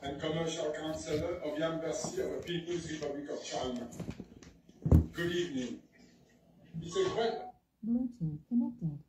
and commercial counselor of the Embassy of the People's Republic of China. Good evening. It's a great... Bluetooth connected.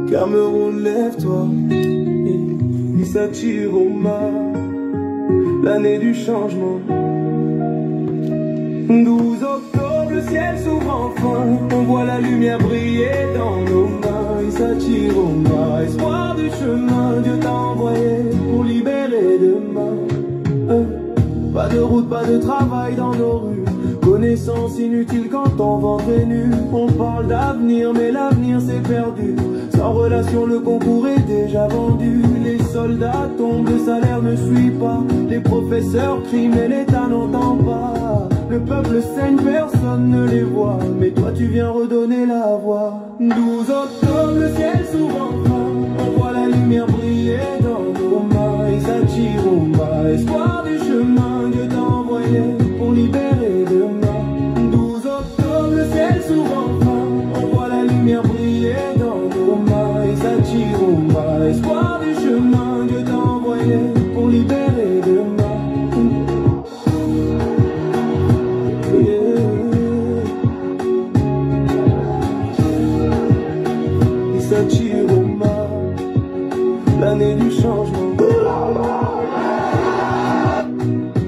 Cameroun, lève-toi, Issa Chiroma, l'année du changement. 12 octobre, le ciel s'ouvre enfin, on voit la lumière briller dans nos mains. Issa Chiroma, espoir du chemin, Dieu t'a envoyé pour libérer demain. Pas de route, pas de travail dans nos rues, connaissance inutile quand ton ventre est nu. On parle d'avenir, mais l'avenir c'est perdu. Sans relation, le concours est déjà vendu. Les soldats tombent, le salaire ne suit pas. Les professeurs crient, mais l'État n'entend pas. Le peuple saigne, personne ne les voit. Mais toi tu viens redonner la voix. 12 octobre, le ciel s'ouvre enfin, on voit la lumière briller dans nos mains. Issa Chiroma, espoir du chemin, Dieu t'a envoyé pour libérer demain. 12 octobre, le ciel s'ouvre enfin, on voit la lumière briller dans nos mains. Issa Chiroma, espoir du chemin, Dieu t'a envoyé pour libérer demain. Issa Chiroma, l'année du changement.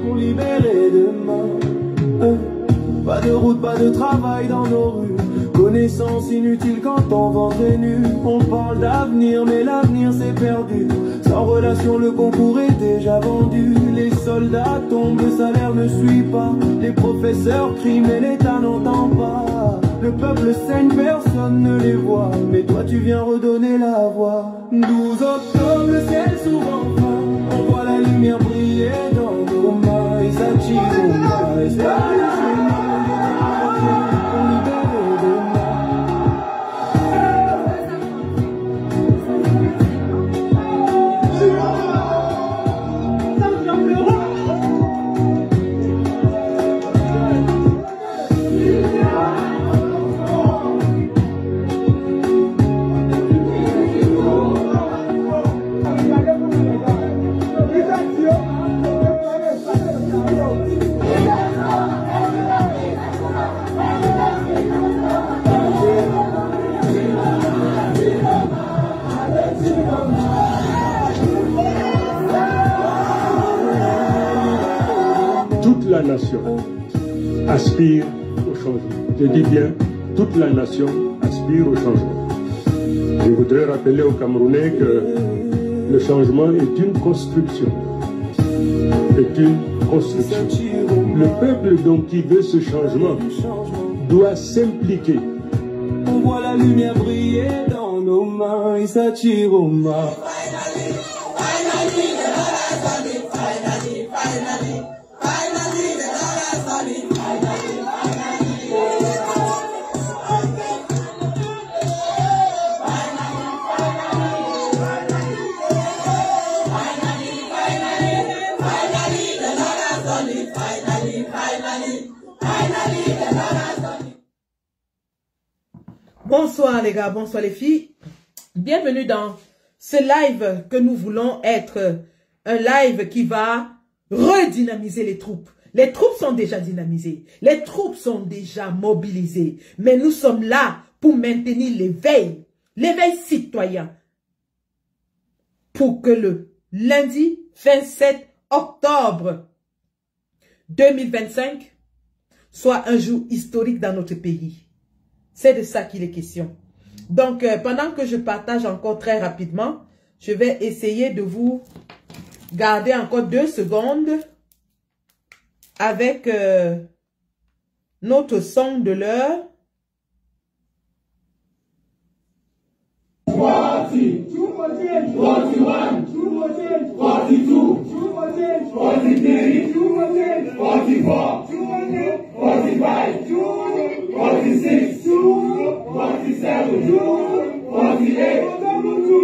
Pour libérer demain. Pas de route, pas de travail dans nos rues, connaissance inutile quand ton ventre est nu. On parle d'avenir, mais l'avenir c'est perdu. Sans relation, le concours est déjà vendu. Les soldats tombent, le salaire ne suit pas. Les professeurs crient, mais l'État n'entend pas. Le peuple saigne, personne ne les voit. Mais toi tu viens redonner la voix. 12 octobre, le ciel s'ouvre enfin, on voit la lumière briller dans nos mains. Issa Chiroma, espoir du chemin, pour libérer demain. Toute la nation aspire au changement. Je dis bien, toute la nation aspire au changement. Je voudrais rappeler aux Camerounais que le changement est une construction. Est une construction. Le peuple donc qui veut ce changement doit s'impliquer. On voit la lumière briller dans nos mains. Issa Chiroma. Bonsoir les gars, bonsoir les filles. Bienvenue dans ce live que nous voulons être un live qui va redynamiser les troupes. Les troupes sont déjà dynamisées, les troupes sont déjà mobilisées, mais nous sommes là pour maintenir l'éveil citoyen, pour que le lundi 27 octobre 2025 soit un jour historique dans notre pays. C'est de ça qu'il est question. Donc, pendant que je partage encore très rapidement, je vais essayer de vous garder encore 2 secondes avec notre son de l'heure. 40, 41, 42, 43, 44, 45, 46, 47, 48, 49,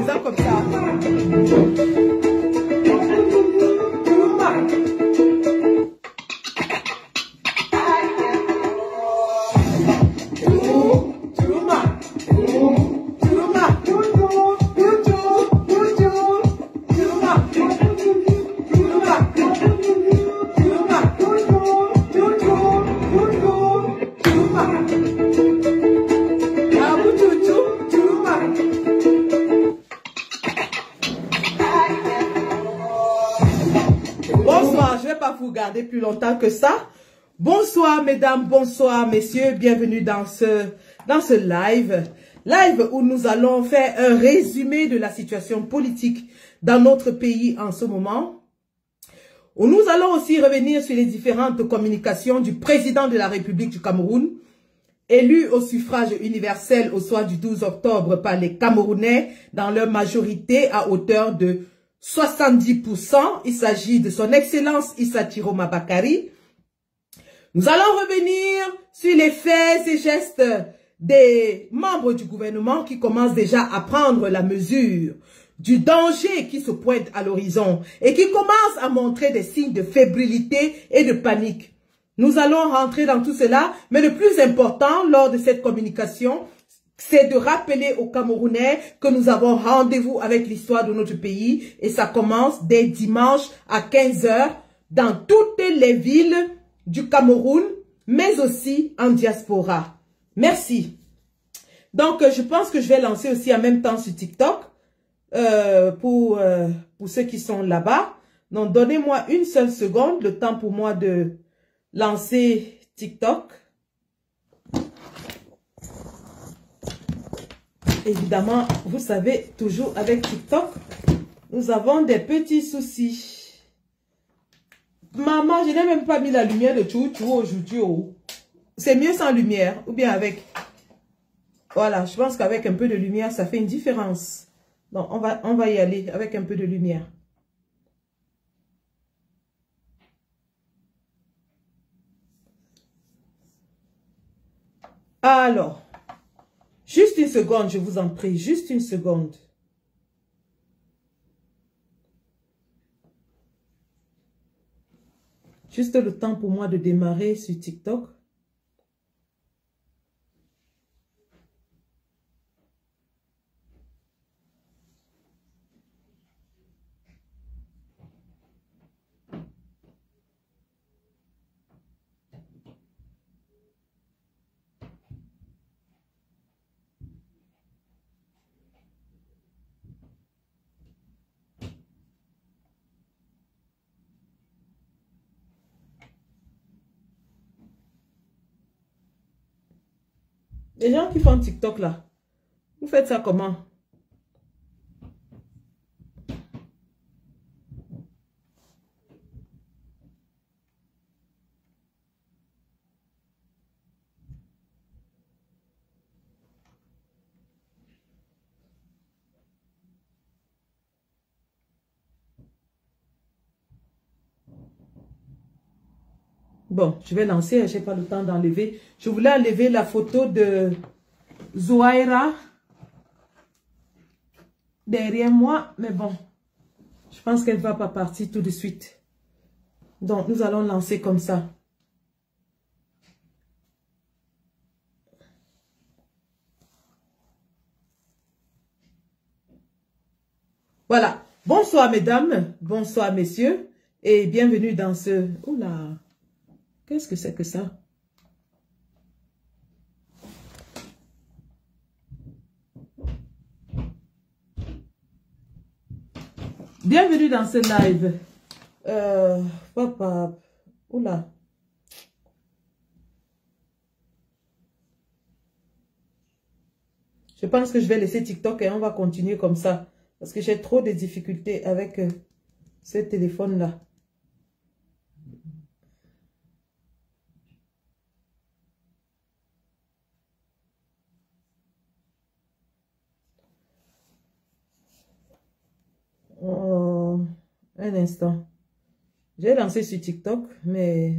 50, plus longtemps que ça. Bonsoir mesdames, bonsoir messieurs, bienvenue dans ce live où nous allons faire un résumé de la situation politique dans notre pays en ce moment. Où nous allons aussi revenir sur les différentes communications du président de la République du Cameroun, élu au suffrage universel au soir du 12 octobre par les Camerounais dans leur majorité à hauteur de 70%, il s'agit de son excellence Issa Tiroma Bakari. Nous allons revenir sur les faits et gestes des membres du gouvernement qui commencent déjà à prendre la mesure du danger qui se pointe à l'horizon et qui commencent à montrer des signes de fébrilité et de panique. Nous allons rentrer dans tout cela, mais le plus important lors de cette communication, c'est de rappeler aux Camerounais que nous avons rendez-vous avec l'histoire de notre pays et ça commence dès dimanche à 15 h dans toutes les villes du Cameroun, mais aussi en diaspora. Merci. Donc, je pense que je vais lancer aussi en même temps sur TikTok pour ceux qui sont là-bas. Donc, donnez-moi une seule seconde, le temps pour moi de lancer TikTok. Évidemment, vous savez, toujours avec TikTok, nous avons des petits soucis. Maman, je n'ai même pas mis la lumière de Chouchou aujourd'hui. C'est mieux sans lumière ou bien avec. Voilà, je pense qu'avec un peu de lumière, ça fait une différence. Donc, on va y aller avec un peu de lumière. Alors, juste une seconde, je vous en prie, juste une seconde. Juste le temps pour moi de démarrer sur TikTok. Les gens qui font TikTok là, vous faites ça comment? Bon, je vais lancer, je n'ai pas le temps d'enlever. Je voulais enlever la photo de Zouaïra derrière moi, mais bon, je pense qu'elle ne va pas partir tout de suite. Donc, nous allons lancer comme ça. Voilà. Bonsoir mesdames, bonsoir messieurs. et bienvenue dans ce... Oula, qu'est-ce que c'est que ça? Bienvenue dans ce live. Papa, oula. Je pense que je vais laisser TikTok et on va continuer comme ça. Parce que j'ai trop de difficultés avec ce téléphone-là. Oh, un instant. J'ai lancé sur TikTok, mais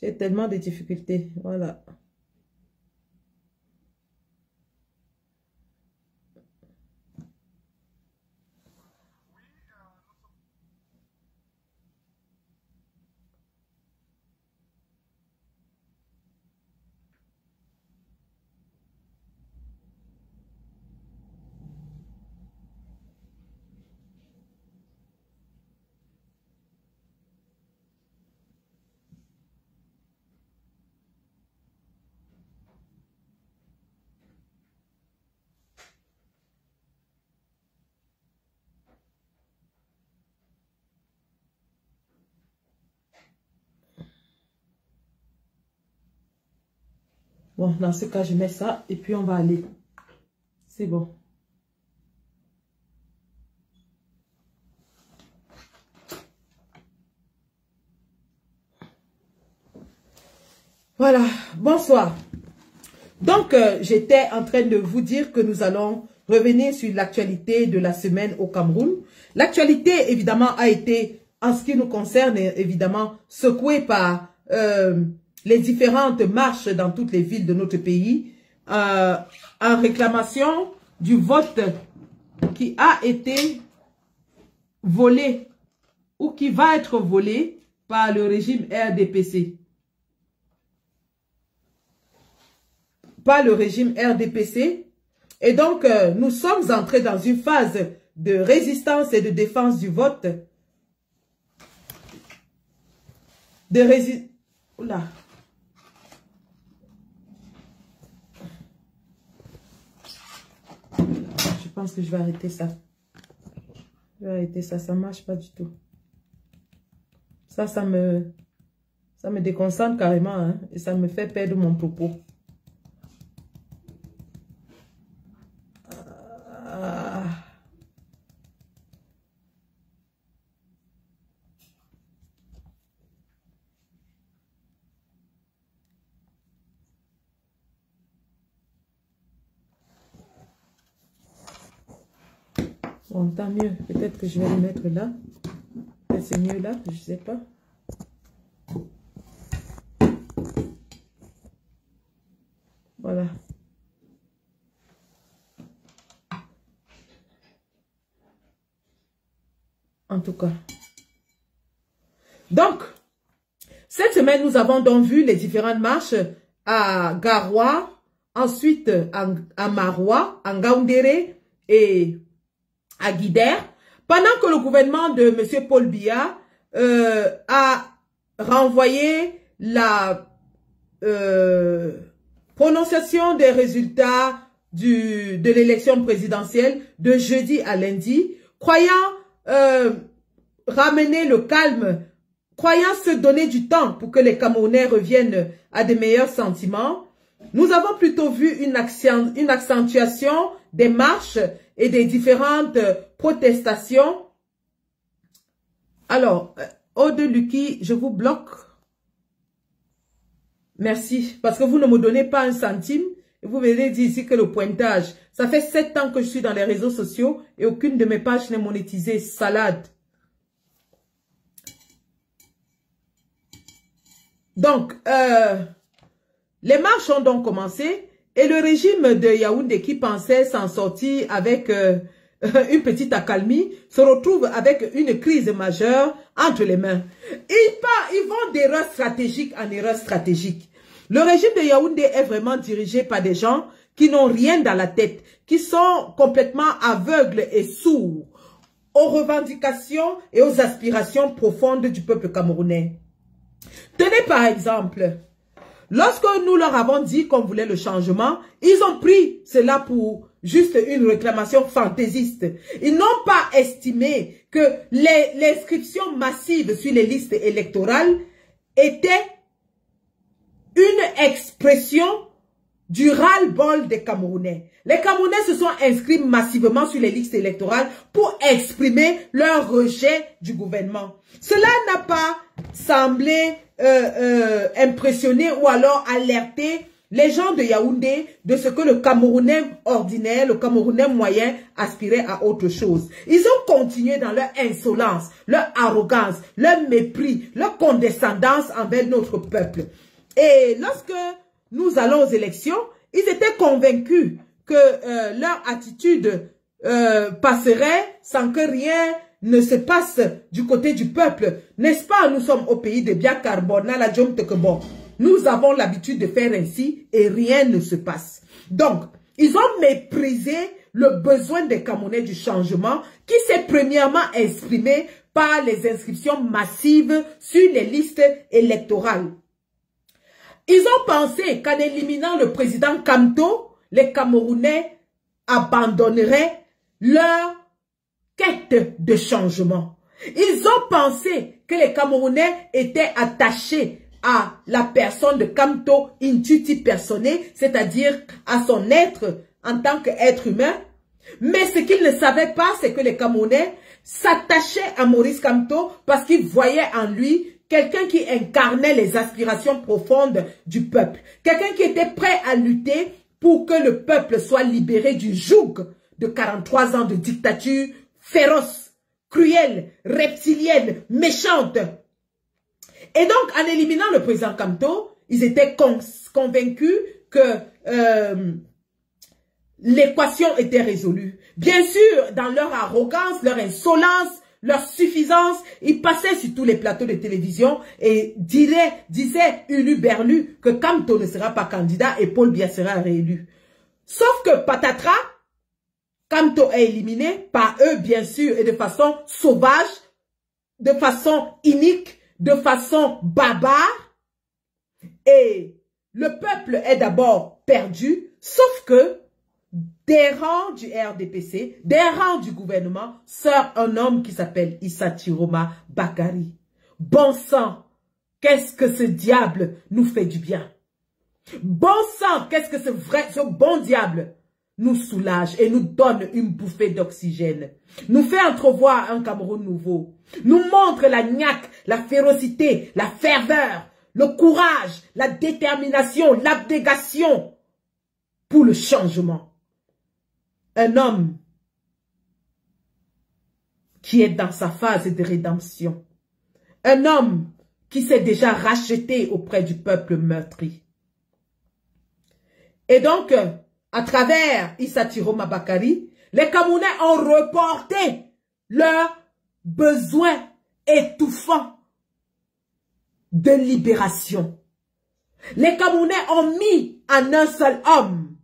j'ai tellement de difficultés. Voilà. Bon, dans ce cas, je mets ça et puis on va aller. C'est bon. Voilà, bonsoir. Donc, j'étais en train de vous dire que nous allons revenir sur l'actualité de la semaine au Cameroun. L'actualité, évidemment, a été, en ce qui nous concerne, évidemment, secouée par... les différentes marches dans toutes les villes de notre pays en réclamation du vote qui a été volé ou qui va être volé par le régime RDPC. Par le régime RDPC. Et donc, nous sommes entrés dans une phase de résistance et de défense du vote. Oula. Je pense que je vais arrêter ça. Je vais arrêter ça. Ça ne marche pas du tout. Ça me déconcentre carrément. Hein, et ça me fait perdre mon propos. Bon, tant mieux. Peut-être que je vais le mettre là. C'est mieux là, je ne sais pas. Voilà. En tout cas. Donc, cette semaine, nous avons donc vu les différentes marches à Garoua, ensuite à Maroua, à Ngaoundéré et à Guider, pendant que le gouvernement de M. Paul Biya a renvoyé la prononciation des résultats de l'élection présidentielle de jeudi à lundi, croyant ramener le calme, croyant se donner du temps pour que les Camerounais reviennent à de meilleurs sentiments. Nous avons plutôt vu une accentuation des marches et des différentes protestations. Alors, Aude Lucky, je vous bloque. Merci, parce que vous ne me donnez pas un centime. Et vous venez dire ici que le pointage, ça fait 7 ans que je suis dans les réseaux sociaux et aucune de mes pages n'est monétisée. Salade. Donc, les marches ont donc commencé et le régime de Yaoundé qui pensait s'en sortir avec une petite accalmie se retrouve avec une crise majeure entre les mains. Ils vont d'erreur stratégique en erreur stratégique. Le régime de Yaoundé est vraiment dirigé par des gens qui n'ont rien dans la tête, qui sont complètement aveugles et sourds. aux revendications et aux aspirations profondes du peuple camerounais. Tenez par exemple, lorsque nous leur avons dit qu'on voulait le changement, ils ont pris cela pour juste une réclamation fantaisiste. Ils n'ont pas estimé que l'inscription massive sur les listes électorales était une expression du ras-le-bol des Camerounais. Les Camerounais se sont inscrits massivement sur les listes électorales pour exprimer leur rejet du gouvernement. Cela n'a pas semblé impressionner ou alors alerter les gens de Yaoundé de ce que le Camerounais ordinaire, le Camerounais moyen aspirait à autre chose. Ils ont continué dans leur insolence, leur arrogance, leur mépris, leur condescendance envers notre peuple. Et lorsque nous allons aux élections, ils étaient convaincus que leur attitude passerait sans que rien ne se passe du côté du peuple. N'est-ce pas? Nous sommes au pays de Biakarbona, la Djomtekebo. Nous avons l'habitude de faire ainsi et rien ne se passe. Donc, ils ont méprisé le besoin des Camerounais du changement qui s'est premièrement exprimé par les inscriptions massives sur les listes électorales. Ils ont pensé qu'en éliminant le président Kamto, les Camerounais abandonneraient leur quête de changement. Ils ont pensé que les Camerounais étaient attachés à la personne de Kamto Intuti Personné, c'est-à-dire à son être en tant qu'être humain. Mais ce qu'ils ne savaient pas, c'est que les Camerounais s'attachaient à Maurice Kamto parce qu'ils voyaient en lui quelqu'un qui incarnait les aspirations profondes du peuple. Quelqu'un qui était prêt à lutter pour que le peuple soit libéré du joug de 43 ans de dictature féroce, cruelle, reptilienne, méchante. Et donc, en éliminant le président Kamto, ils étaient convaincus que l'équation était résolue. Bien sûr, dans leur arrogance, leur insolence, leur suffisance, ils passaient sur tous les plateaux de télévision et disaient ulu-berlu que Kamto ne sera pas candidat et Paul Biya sera réélu. Sauf que patatras, Kamto est éliminé par eux, bien sûr, et de façon sauvage, de façon inique, de façon barbare. Et le peuple est d'abord perdu, sauf que des rangs du RDPC, des rangs du gouvernement, sort un homme qui s'appelle Issa Chiroma Bakari. Bon sang, qu'est-ce que ce diable nous fait du bien. Bon sang, qu'est-ce que ce bon diable nous soulage et nous donne une bouffée d'oxygène. Nous fait entrevoir un Cameroun nouveau. Nous montre la niaque, la férocité, la ferveur, le courage, la détermination, l'abnégation pour le changement. Un homme qui est dans sa phase de rédemption. Un homme qui s'est déjà racheté auprès du peuple meurtri. Et donc, à travers Issa Chiroma Bakari, les Camerounais ont reporté leurs besoins étouffants de libération. Les Camerounais ont mis en un seul homme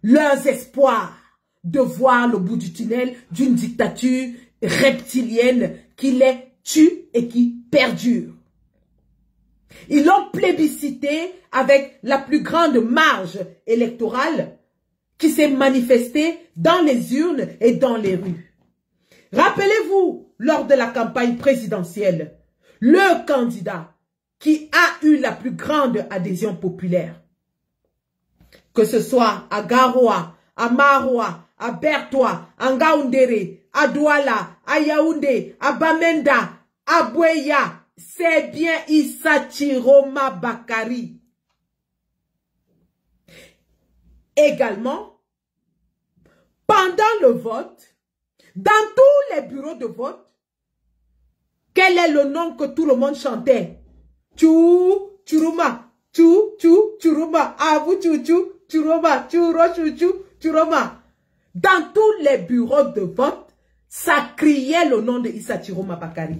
leurs espoirs de voir le bout du tunnel d'une dictature reptilienne qui les tue et qui perdure. Ils l'ont plébiscité avec la plus grande marge électorale qui s'est manifestée dans les urnes et dans les rues. Rappelez-vous, lors de la campagne présidentielle, le candidat qui a eu la plus grande adhésion populaire, que ce soit à Garoua, à Maroua, à Bertoua, à Ngaoundéré, à Douala, à Yaoundé, à Bamenda, à Bouéya, c'est bien Issa Chiroma Bakari. Également, pendant le vote, dans tous les bureaux de vote, quel est le nom que tout le monde chantait? Chou, Churuma, Chou, Chou, Churuma, Avu, Chou, Chou, Churuma, Churo, Chou, Chou, Churuma. Dans tous les bureaux de vote, ça criait le nom de Issa Chiroma Bakari.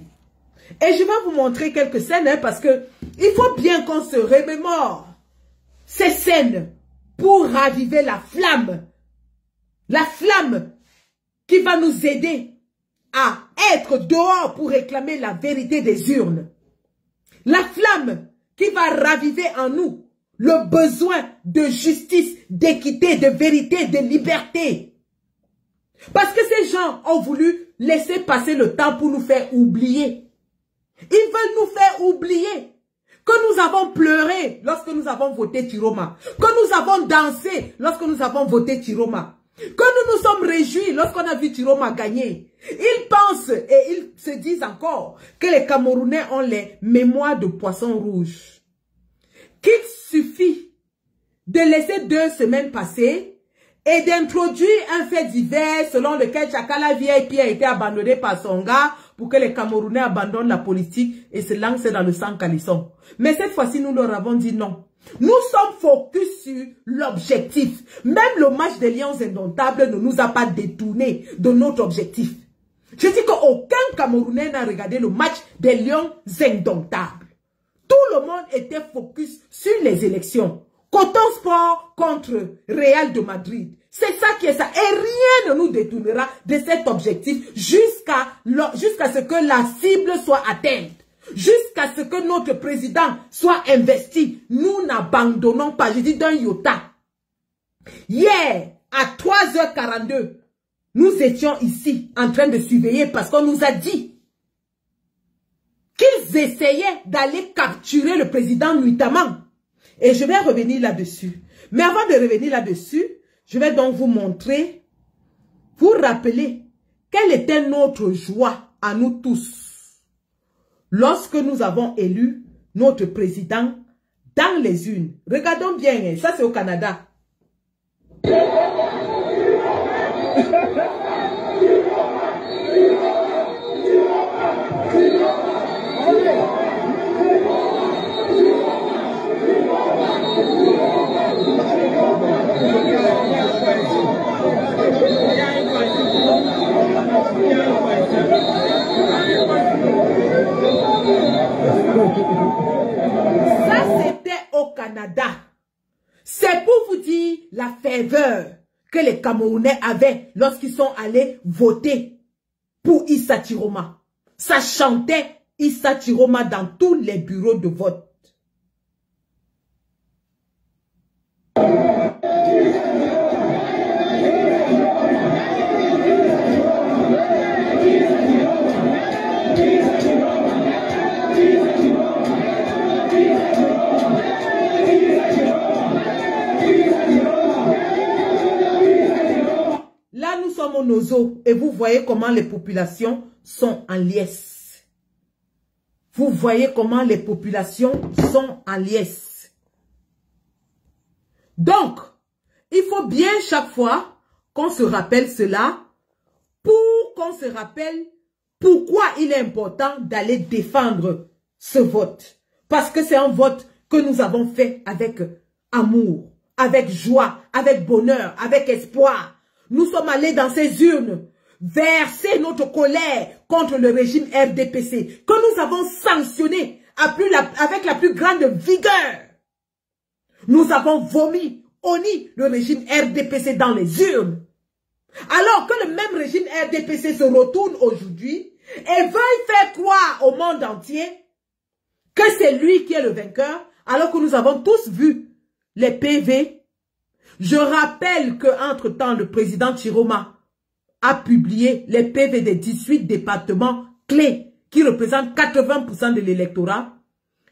Et je vais vous montrer quelques scènes, hein, parce que il faut bien qu'on se remémore ces scènes pour raviver la flamme qui va nous aider à être dehors pour réclamer la vérité des urnes. La flamme qui va raviver en nous le besoin de justice, d'équité, de vérité, de liberté. Parce que ces gens ont voulu laisser passer le temps pour nous faire oublier. Ils veulent nous faire oublier que nous avons pleuré lorsque nous avons voté Chiroma, que nous avons dansé lorsque nous avons voté Chiroma, que nous nous sommes réjouis lorsqu'on a vu Chiroma gagner. Ils pensent et ils se disent encore que les Camerounais ont les mémoires de poissons rouges. Qu'il suffit de laisser 2 semaines passer et d'introduire un fait divers selon lequel Chakala VIP a été abandonné par son gars pour que les Camerounais abandonnent la politique et se lancent dans le sang calisson. Mais cette fois-ci, nous leur avons dit non. Nous sommes focus sur l'objectif. Même le match des Lions Indomptables ne nous a pas détourné de notre objectif. Je dis qu'aucun Camerounais n'a regardé le match des Lions Indomptables. Tout le monde était focus sur les élections. Coton Sport contre Real de Madrid. C'est ça qui est ça. Et rien ne nous détournera de cet objectif jusqu'à ce que la cible soit atteinte. Jusqu'à ce que notre président soit investi. Nous n'abandonnons pas. Je dis d'un iota. Hier, à 3h42, nous étions ici en train de surveiller parce qu'on nous a dit qu'ils essayaient d'aller capturer le président nuitamment. Et je vais revenir là-dessus. Mais avant de revenir là-dessus, je vais donc vous montrer, vous rappeler quelle était notre joie à nous tous lorsque nous avons élu notre président dans les urnes. Regardons bien, ça c'est au Canada. Ça, c'était au Canada. C'est pour vous dire la ferveur que les Camerounais avaient lorsqu'ils sont allés voter pour Issa Chiroma. Ça chantait Issa Chiroma dans tous les bureaux de vote. Là, nous sommes au Nozo et vous voyez comment les populations sont en liesse. Vous voyez comment les populations sont en liesse. Donc, il faut bien chaque fois qu'on se rappelle cela pour qu'on se rappelle pourquoi il est important d'aller défendre ce vote. Parce que c'est un vote que nous avons fait avec amour, avec joie, avec bonheur, avec espoir. Nous sommes allés dans ces urnes verser notre colère contre le régime RDPC que nous avons sanctionné avec la plus grande vigueur. Nous avons vomi, honni le régime RDPC dans les urnes. Alors que le même régime RDPC se retourne aujourd'hui et veuille faire croire au monde entier que c'est lui qui est le vainqueur, alors que nous avons tous vu les PV. Je rappelle qu'entre-temps, le président Chiroma a publié les PV des 18 départements clés qui représentent 80% de l'électorat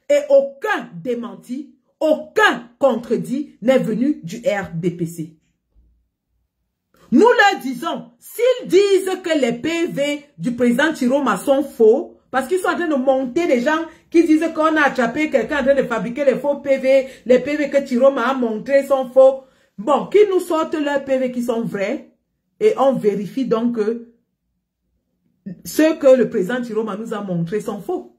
et aucun démenti, aucun contredit n'est venu du RDPC. Nous leur disons, s'ils disent que les PV du président Chiroma sont faux, parce qu'ils sont en train de monter des gens qui disent qu'on a attrapé quelqu'un en train de fabriquer les faux PV, les PV que Chiroma a montrés sont faux. Bon, qu'ils nous sortent leurs PV qui sont vrais et on vérifie donc que ceux que le président Chiroma nous a montrés sont faux.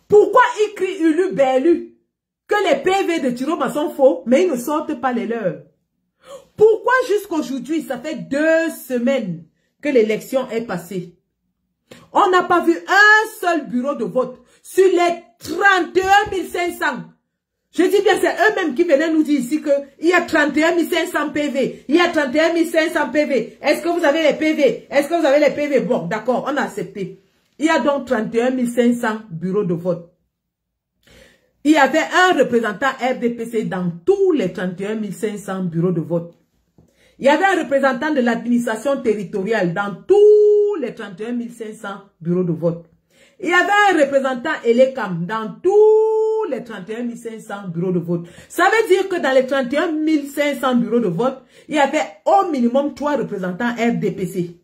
Pourquoi ils crient Ulu Berlu que les PV de Chiroma sont faux, mais ils ne sortent pas les leurs? Pourquoi jusqu'aujourd'hui, ça fait 2 semaines que l'élection est passée? On n'a pas vu un seul bureau de vote sur les 31 500. Je dis bien, c'est eux-mêmes qui venaient nous dire ici qu'il y a 31 500 PV. Il y a 31 500 PV. Est-ce que vous avez les PV? Est-ce que vous avez les PV? Bon, d'accord, on a accepté. Il y a donc 31 500 bureaux de vote. Il y avait un représentant RDPC dans tous les 31 500 bureaux de vote. Il y avait un représentant de l'administration territoriale dans tous les 31 500 bureaux de vote. Il y avait un représentant ELECAM dans tous les 31 500 bureaux de vote. Ça veut dire que dans les 31 500 bureaux de vote, il y avait au minimum 3 représentants RDPC.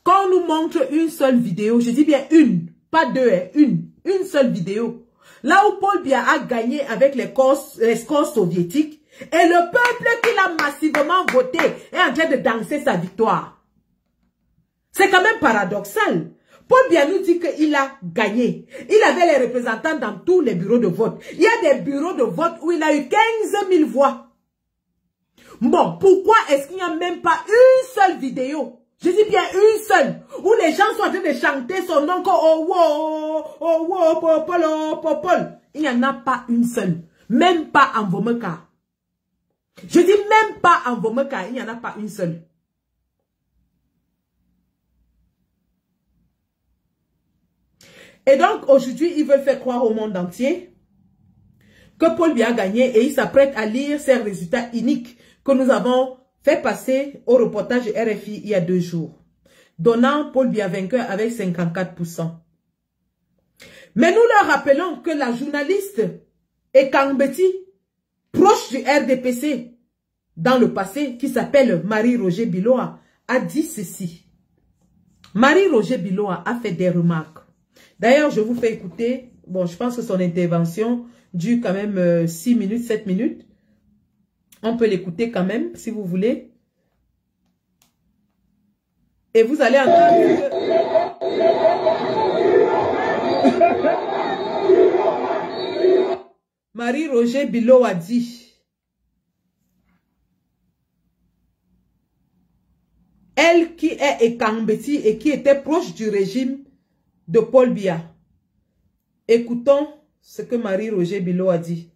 Quand on nous montre une seule vidéo, je dis bien une, pas deux, une seule vidéo. Là où Paul Biya a gagné avec les scores soviétiques, et le peuple qui l'a massivement voté est en train de danser sa victoire. C'est quand même paradoxal. Paul Biya nous dit qu'il a gagné. Il avait les représentants dans tous les bureaux de vote. Il y a des bureaux de vote où il a eu 15 000 voix. Bon, pourquoi est-ce qu'il n'y a même pas une seule vidéo? Je dis bien une seule, où les gens sont en train de chanter son nom comme oh wow, Popol. Il n'y en a pas une seule. Même pas en Vomeka. Je dis même pas en Vomeka, il n'y en a pas une seule. Et donc, aujourd'hui, ils veulent faire croire au monde entier que Paul Biya a gagné et il s'apprête à lire ces résultats uniques que nous avons fait passer au reportage de RFI il y a 2 jours, donnant Paul Biya vainqueur avec 54%. Mais nous leur rappelons que la journaliste Ekambeti, proche du RDPC dans le passé, qui s'appelle Marie-Roger Biloa, a dit ceci. Marie-Roger Biloa a fait des remarques. D'ailleurs, je vous fais écouter, bon, je pense que son intervention dure quand même 6 minutes, 7 minutes. On peut l'écouter quand même, si vous voulez. Et vous allez entendre Marie-Roger Biloa a dit, elle qui est Ekambeti et qui était proche du régime de Paul Biya. Écoutons ce que Marie-Roger Biloa a dit.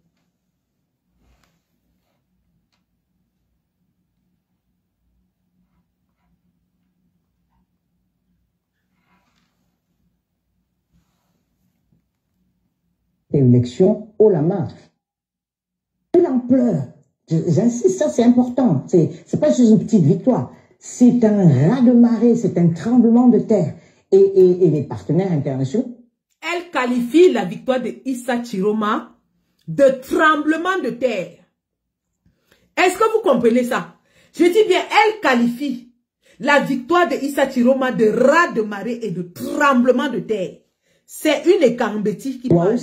Élection haut la main. L'ampleur, j'insiste, ça c'est important. C'est pas juste une petite victoire. C'est un raz-de-marée, c'est un tremblement de terre. Et les partenaires internationaux. Elle qualifie la victoire de Issa Chiroma de tremblement de terre. Est-ce que vous comprenez ça? Je dis bien, elle qualifie la victoire de Issa Chiroma de raz-de-marée et de tremblement de terre. C'est une Ekambeti qui parle.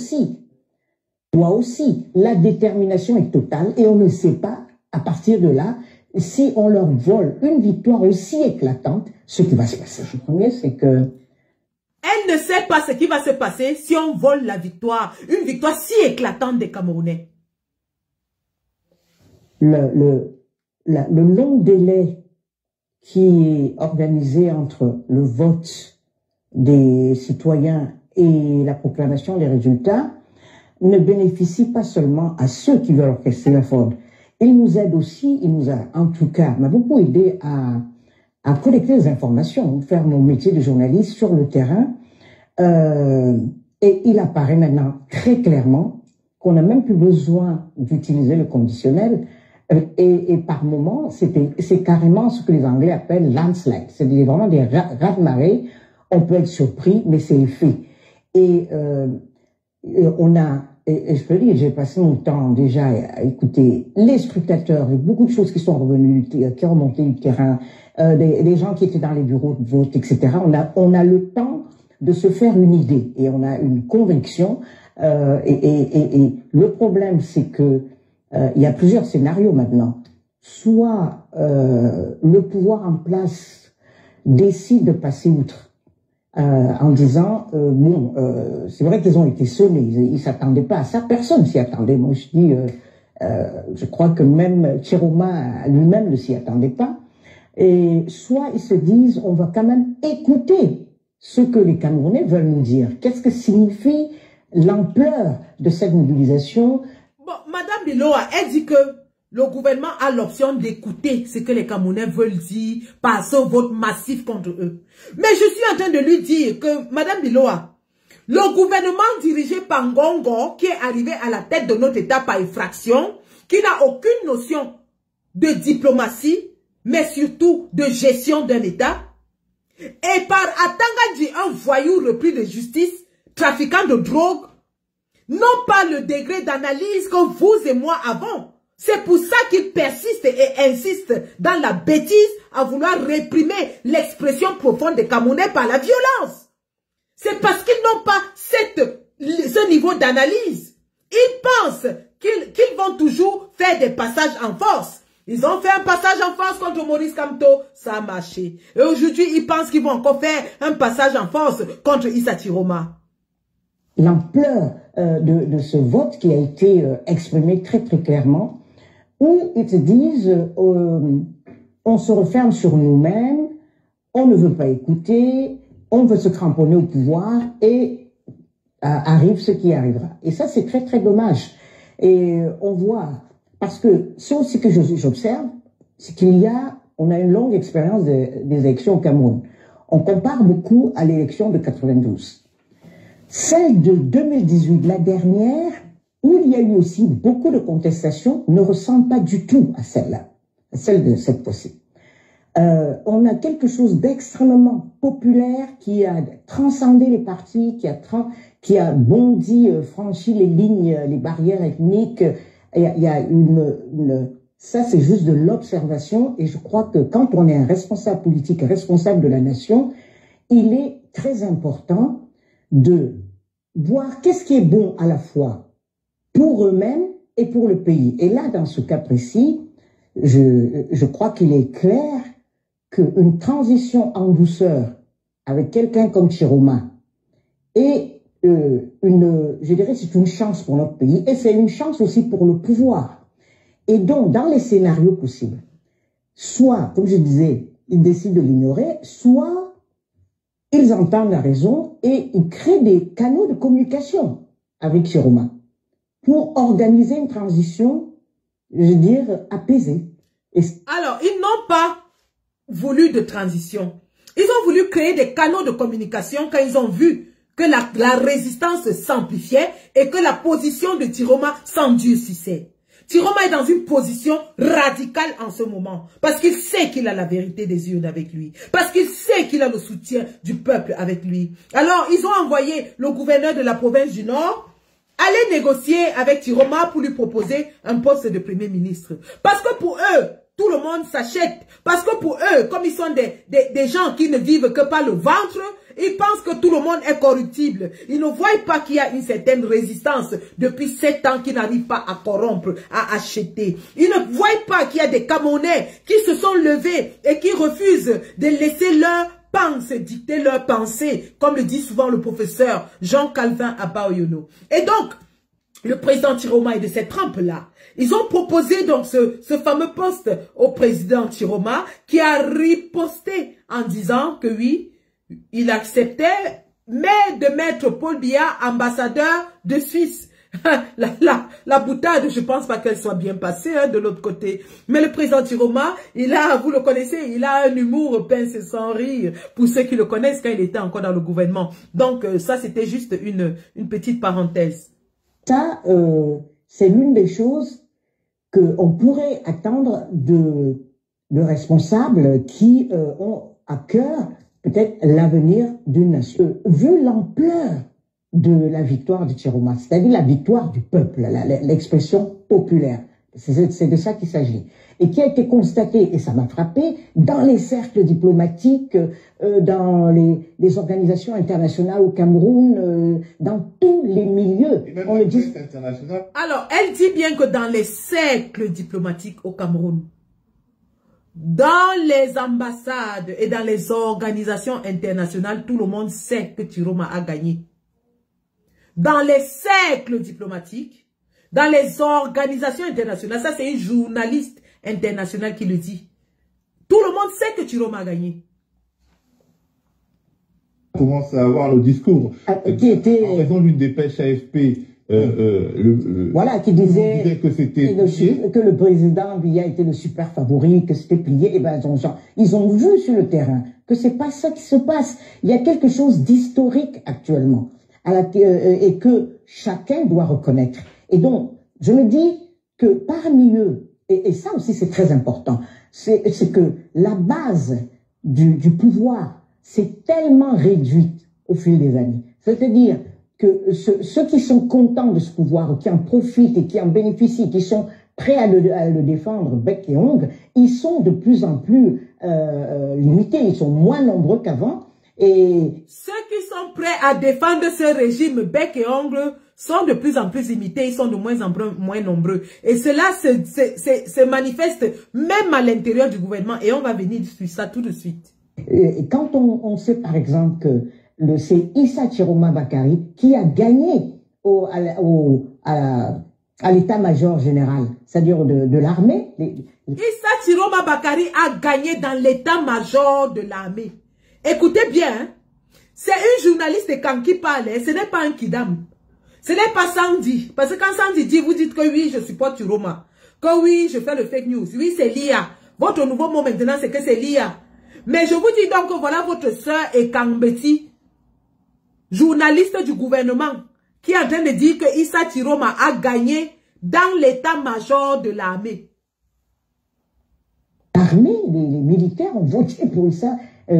Toi aussi, la détermination est totale et on ne sait pas, à partir de là, si on leur vole une victoire aussi éclatante, ce qui va se passer. Le premier, c'est que... Elle ne sait pas ce qui va se passer si on vole la victoire, une victoire si éclatante des Camerounais. Le long délai qui est organisé entre le vote des citoyens et la proclamation des résultats ne bénéficie pas seulement à ceux qui veulent orchestrer la fraude. Il nous aide aussi, il nous a en tout cas m'a beaucoup aidé à collecter des informations, faire mon métier de journaliste sur le terrain. Et il apparaît maintenant très clairement qu'on n'a même plus besoin d'utiliser le conditionnel. Et par moments, c'est carrément ce que les Anglais appellent landslide. C'est vraiment des raz-de-marée. On peut être surpris, mais c'est le fait. Et on a, et je peux dire, j'ai passé mon temps déjà à écouter les scrutateurs, beaucoup de choses qui sont revenues, qui ont remonté du terrain, des gens qui étaient dans les bureaux de vote, etc. On a le temps de se faire une idée et on a une conviction. Et le problème, c'est que il y a plusieurs scénarios maintenant. Soit le pouvoir en place décide de passer outre. En disant, c'est vrai qu'ils ont été sonnés, ils s'attendaient pas à ça, personne s'y attendait. Moi, je dis, je crois que même Chiroma lui-même ne s'y attendait pas. Et soit ils se disent, on va quand même écouter ce que les Camerounais veulent nous dire. Qu'est-ce que signifie l'ampleur de cette mobilisation. Bon, Madame Biloa, elle dit que le gouvernement a l'option d'écouter ce que les Camerounais veulent dire par ce vote massif contre eux. Mais je suis en train de lui dire que, Madame Biloa, le gouvernement dirigé par Ngongo, qui est arrivé à la tête de notre État par effraction, qui n'a aucune notion de diplomatie, mais surtout de gestion d'un État, et par Atangadji, un voyou repris de justice, trafiquant de drogue, n'ont pas le degré d'analyse que vous et moi avons. C'est pour ça qu'ils persistent et insistent dans la bêtise à vouloir réprimer l'expression profonde des Camerounais par la violence. C'est parce qu'ils n'ont pas ce niveau d'analyse. Ils pensent qu'ils vont toujours faire des passages en force. Ils ont fait un passage en force contre Maurice Kamto, ça a marché. Et aujourd'hui, ils pensent qu'ils vont encore faire un passage en force contre Issa Chiroma. L'ampleur de ce vote qui a été exprimé très très clairement, où ils te disent on se referme sur nous-mêmes, on ne veut pas écouter, on veut se cramponner au pouvoir et arrive ce qui arrivera. Et ça, c'est très très dommage. Et on voit, parce que ce aussi que j'observe, c'est on a une longue expérience des élections au Cameroun. On compare beaucoup à l'élection de 92. Celle de 2018, la dernière, où il y a eu aussi beaucoup de contestations, ne ressemble pas du tout à celle-là, à celle de cette fois-ci. On a quelque chose d'extrêmement populaire qui a transcendé les partis, qui a bondi, franchi les lignes, les barrières ethniques. Il y a ça, c'est juste de l'observation. Et je crois que quand on est un responsable politique, responsable de la nation, il est très important de voir qu'est-ce qui est bon à la fois pour eux-mêmes et pour le pays. Et là, dans ce cas précis, je crois qu'il est clair qu'une transition en douceur avec quelqu'un comme Chiroma est je dirais, c'est une chance pour notre pays et c'est une chance aussi pour le pouvoir. Et donc, dans les scénarios possibles, soit, comme je disais, ils décident de l'ignorer, soit ils entendent la raison et ils créent des canaux de communication avec Chiroma pour organiser une transition, je veux dire, apaisée. Alors, ils n'ont pas voulu de transition. Ils ont voulu créer des canaux de communication quand ils ont vu que la résistance s'amplifiait et que la position de Chiroma s'endurcissait. Chiroma est dans une position radicale en ce moment. Parce qu'il sait qu'il a la vérité des urnes avec lui. Parce qu'il sait qu'il a le soutien du peuple avec lui. Alors, ils ont envoyé le gouverneur de la province du Nord aller négocier avec Chiroma pour lui proposer un poste de premier ministre. Parce que pour eux, tout le monde s'achète. Parce que pour eux, comme ils sont des gens qui ne vivent que par le ventre, ils pensent que tout le monde est corruptible. Ils ne voient pas qu'il y a une certaine résistance depuis 7 ans qui n'arrive pas à corrompre, à acheter. Ils ne voient pas qu'il y a des Camerounais qui se sont levés et qui refusent de laisser leur pensée dicter leur pensée, comme le dit souvent le professeur Jean-Calvin Abaoyono. Et donc, le président Chiroma est de cette trempe-là. Ils ont proposé donc ce fameux poste au président Chiroma qui a riposté en disant que oui, il acceptait, mais de mettre Paul Biya ambassadeur de Suisse. La boutade, je pense pas qu'elle soit bien passée de l'autre côté. Mais le président Chiroma, vous le connaissez, il a un humour pince sans rire. Pour ceux qui le connaissent, quand il était encore dans le gouvernement. Donc ça, c'était juste une petite parenthèse. Ça, c'est l'une des choses qu'on pourrait attendre de responsables qui ont à cœur peut-être l'avenir d'une nation. Vu l'ampleur de la victoire de Chiroma, c'est-à-dire la victoire du peuple, l'expression populaire, c'est de ça qu'il s'agit, et qui a été constaté, et ça m'a frappé, dans les cercles diplomatiques, dans les organisations internationales au Cameroun, dans tous les milieux. On le dit. Alors, elle dit bien que dans les cercles diplomatiques au Cameroun, dans les ambassades et dans les organisations internationales, tout le monde sait que Chiroma a gagné. Dans les cercles diplomatiques, dans les organisations internationales, ça c'est une journaliste internationale qui le dit. Tout le monde sait que Chiroma a gagné. commence à avoir le discours qui était en raison d'une dépêche AFP. Voilà, qui disait que c'était que le président Biya était le super favori, que c'était plié. Et ben, ils ont vu sur le terrain que c'est pas ça qui se passe. Il y a quelque chose d'historique actuellement, et que chacun doit reconnaître. Et donc, je me dis que parmi eux, et ça aussi c'est très important, c'est que la base du pouvoir s'est tellement réduite au fil des années. C'est-à-dire que ceux qui sont contents de ce pouvoir, qui en profitent et qui en bénéficient, qui sont prêts à le défendre bec et ongle, ils sont de plus en plus limités, ils sont moins nombreux qu'avant. Et ceux qui sont prêts à défendre ce régime bec et ongle sont de plus en plus limités, ils sont de moins en moins nombreux. Et cela se manifeste même à l'intérieur du gouvernement, et on va venir sur ça tout de suite. Et quand on sait par exemple que c'est Issa Chiroma Bakari qui a gagné à l'état-major général, c'est-à-dire de l'armée. Issa Chiroma Bakari a gagné dans l'état-major de l'armée. Écoutez bien, hein? C'est une journaliste quand qui parle, hein? Ce n'est pas un kidam. Ce n'est pas Sandy. Parce que quand Sandy dit, vous dites que oui, je supporte Chiroma. Que oui, je fais le fake news. Oui, c'est Lia. Votre nouveau mot maintenant, c'est que c'est Lia. Mais je vous dis donc que voilà votre soeur et Kambeti, journaliste du gouvernement, qui est en train de dire que Issa Chiroma a gagné dans l'état-major de l'armée. L'armée, les militaires ont voté pour Issa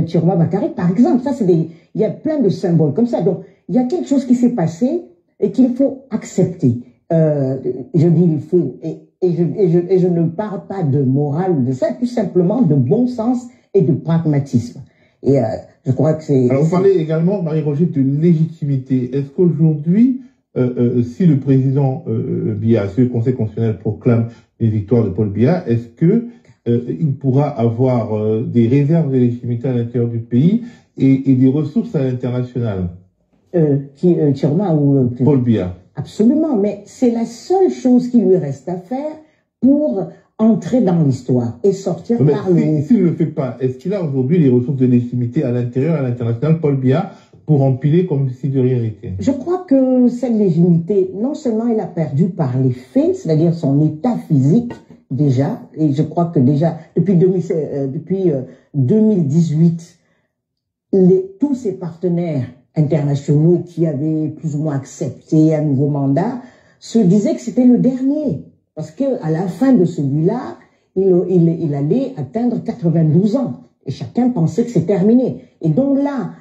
Chiroma Bakari, par exemple. Ça, il y a plein de symboles comme ça. Donc, il y a quelque chose qui s'est passé et qu'il faut accepter. Je dis il faut, et je ne parle pas de morale de ça, tout simplement de bon sens et de pragmatisme. Et je crois que c'est... Alors, vous parlez également, Marie-Roger, de légitimité. Est-ce qu'aujourd'hui, si le président Biya, si le Conseil constitutionnel proclame les victoires de Paul Biya, est-ce que il pourra avoir des réserves de légitimité à l'intérieur du pays et des ressources à l'international? Chiroma ou Paul Biya. Absolument, mais c'est la seule chose qui lui reste à faire pour entrer dans l'histoire et sortir par le haut. S'il ne le fait pas, est-ce qu'il a aujourd'hui les ressources de légitimité à l'intérieur et à l'international, Paul Biya, pour empiler comme si de rien n'était? Je crois que cette légitimité, non seulement il a perdu par les faits, c'est-à-dire son état physique déjà, et je crois que déjà depuis 2018, tous ses partenaires internationaux qui avaient plus ou moins accepté un nouveau mandat se disaient que c'était le dernier. Parce qu'à la fin de celui-là, il allait atteindre 92 ans. Et chacun pensait que c'est terminé. Et donc là,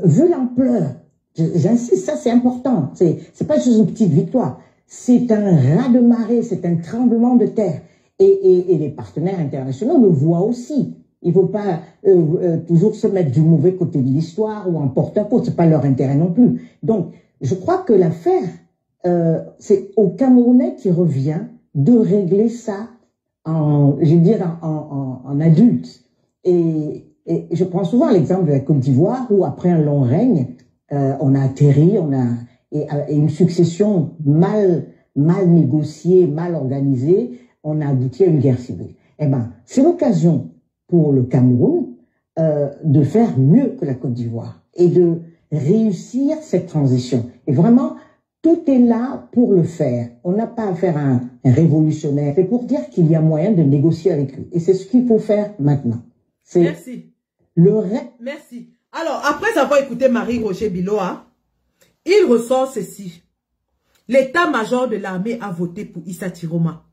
vu l'ampleur, j'insiste, ça c'est important. C'est pas juste une petite victoire. C'est un raz-de-marée, c'est un tremblement de terre. Et les partenaires internationaux le voient aussi. Il ne faut pas toujours se mettre du mauvais côté de l'histoire ou en porte-à-porte. Ce n'est pas leur intérêt non plus. Donc, je crois que l'affaire, c'est aux Camerounais qui revient de régler ça en adulte. Et je prends souvent l'exemple de la Côte d'Ivoire où après un long règne, on a atterri, et une succession mal négociée, mal organisée, on a abouti à une guerre civile. Eh ben, c'est l'occasion pour le Cameroun de faire mieux que la Côte d'Ivoire et de réussir cette transition. Et vraiment, tout est là pour le faire. On n'a pas à faire un révolutionnaire. C'est pour dire qu'il y a moyen de négocier avec lui. Et c'est ce qu'il faut faire maintenant. Merci. Merci. Alors, après avoir écouté Marie-Roger Biloa, il ressort ceci. L'état-major de l'armée a voté pour Issa Chiroma.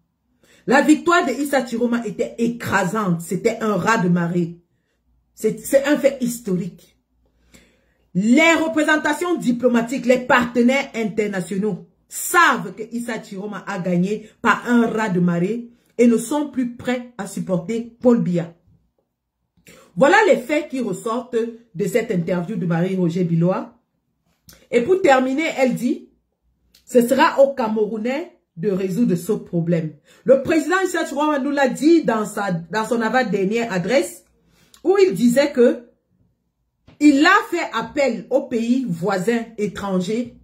La victoire de Issa Chiroma était écrasante. C'était un raz-de-marée. C'est un fait historique. Les représentations diplomatiques, les partenaires internationaux savent que Issa Chiroma a gagné par un raz-de-marée et ne sont plus prêts à supporter Paul Biya. Voilà les faits qui ressortent de cette interview de Marie-Roger Biloa. Et pour terminer, elle dit, ce sera aux Camerounais de résoudre ce problème. Le président Issa Chiroma nous l'a dit dans son avant-dernière adresse, où il disait que il a fait appel aux pays voisins étrangers,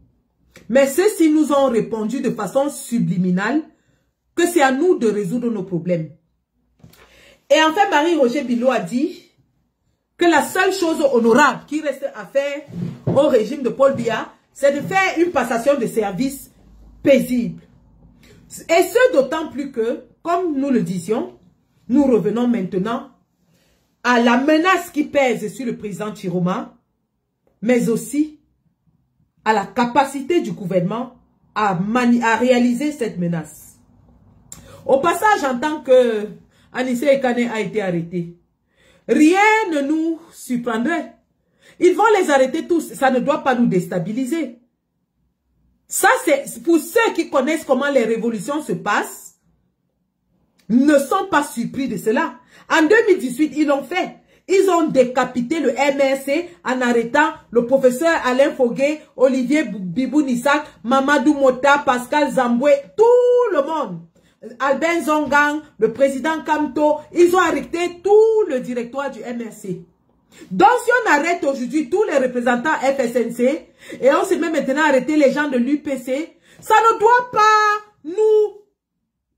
mais ceux-ci nous ont répondu de façon subliminale que c'est à nous de résoudre nos problèmes. Et enfin, Marie-Roger Biloa a dit que la seule chose honorable qui reste à faire au régime de Paul Biya, c'est de faire une passation de service paisible. Et ce d'autant plus que, comme nous le disions, nous revenons maintenant à la menace qui pèse sur le président Chiroma, mais aussi à la capacité du gouvernement à réaliser cette menace. Au passage, en tant que Anissé Ekane a été arrêté, rien ne nous surprendrait. Ils vont les arrêter tous. Ça ne doit pas nous déstabiliser. Ça, c'est pour ceux qui connaissent comment les révolutions se passent, ne sont pas surpris de cela. En 2018, ils l'ont fait. Ils ont décapité le MRC en arrêtant le professeur Alain Fogué, Olivier Bibou Nissak, Mamadou Mota, Pascal Zamboué, tout le monde. Albin Zongang, le président Kamto, ils ont arrêté tout le directoire du MRC. Donc si on arrête aujourd'hui tous les représentants FSNC et on se met maintenant à arrêter les gens de l'UPC, ça ne doit pas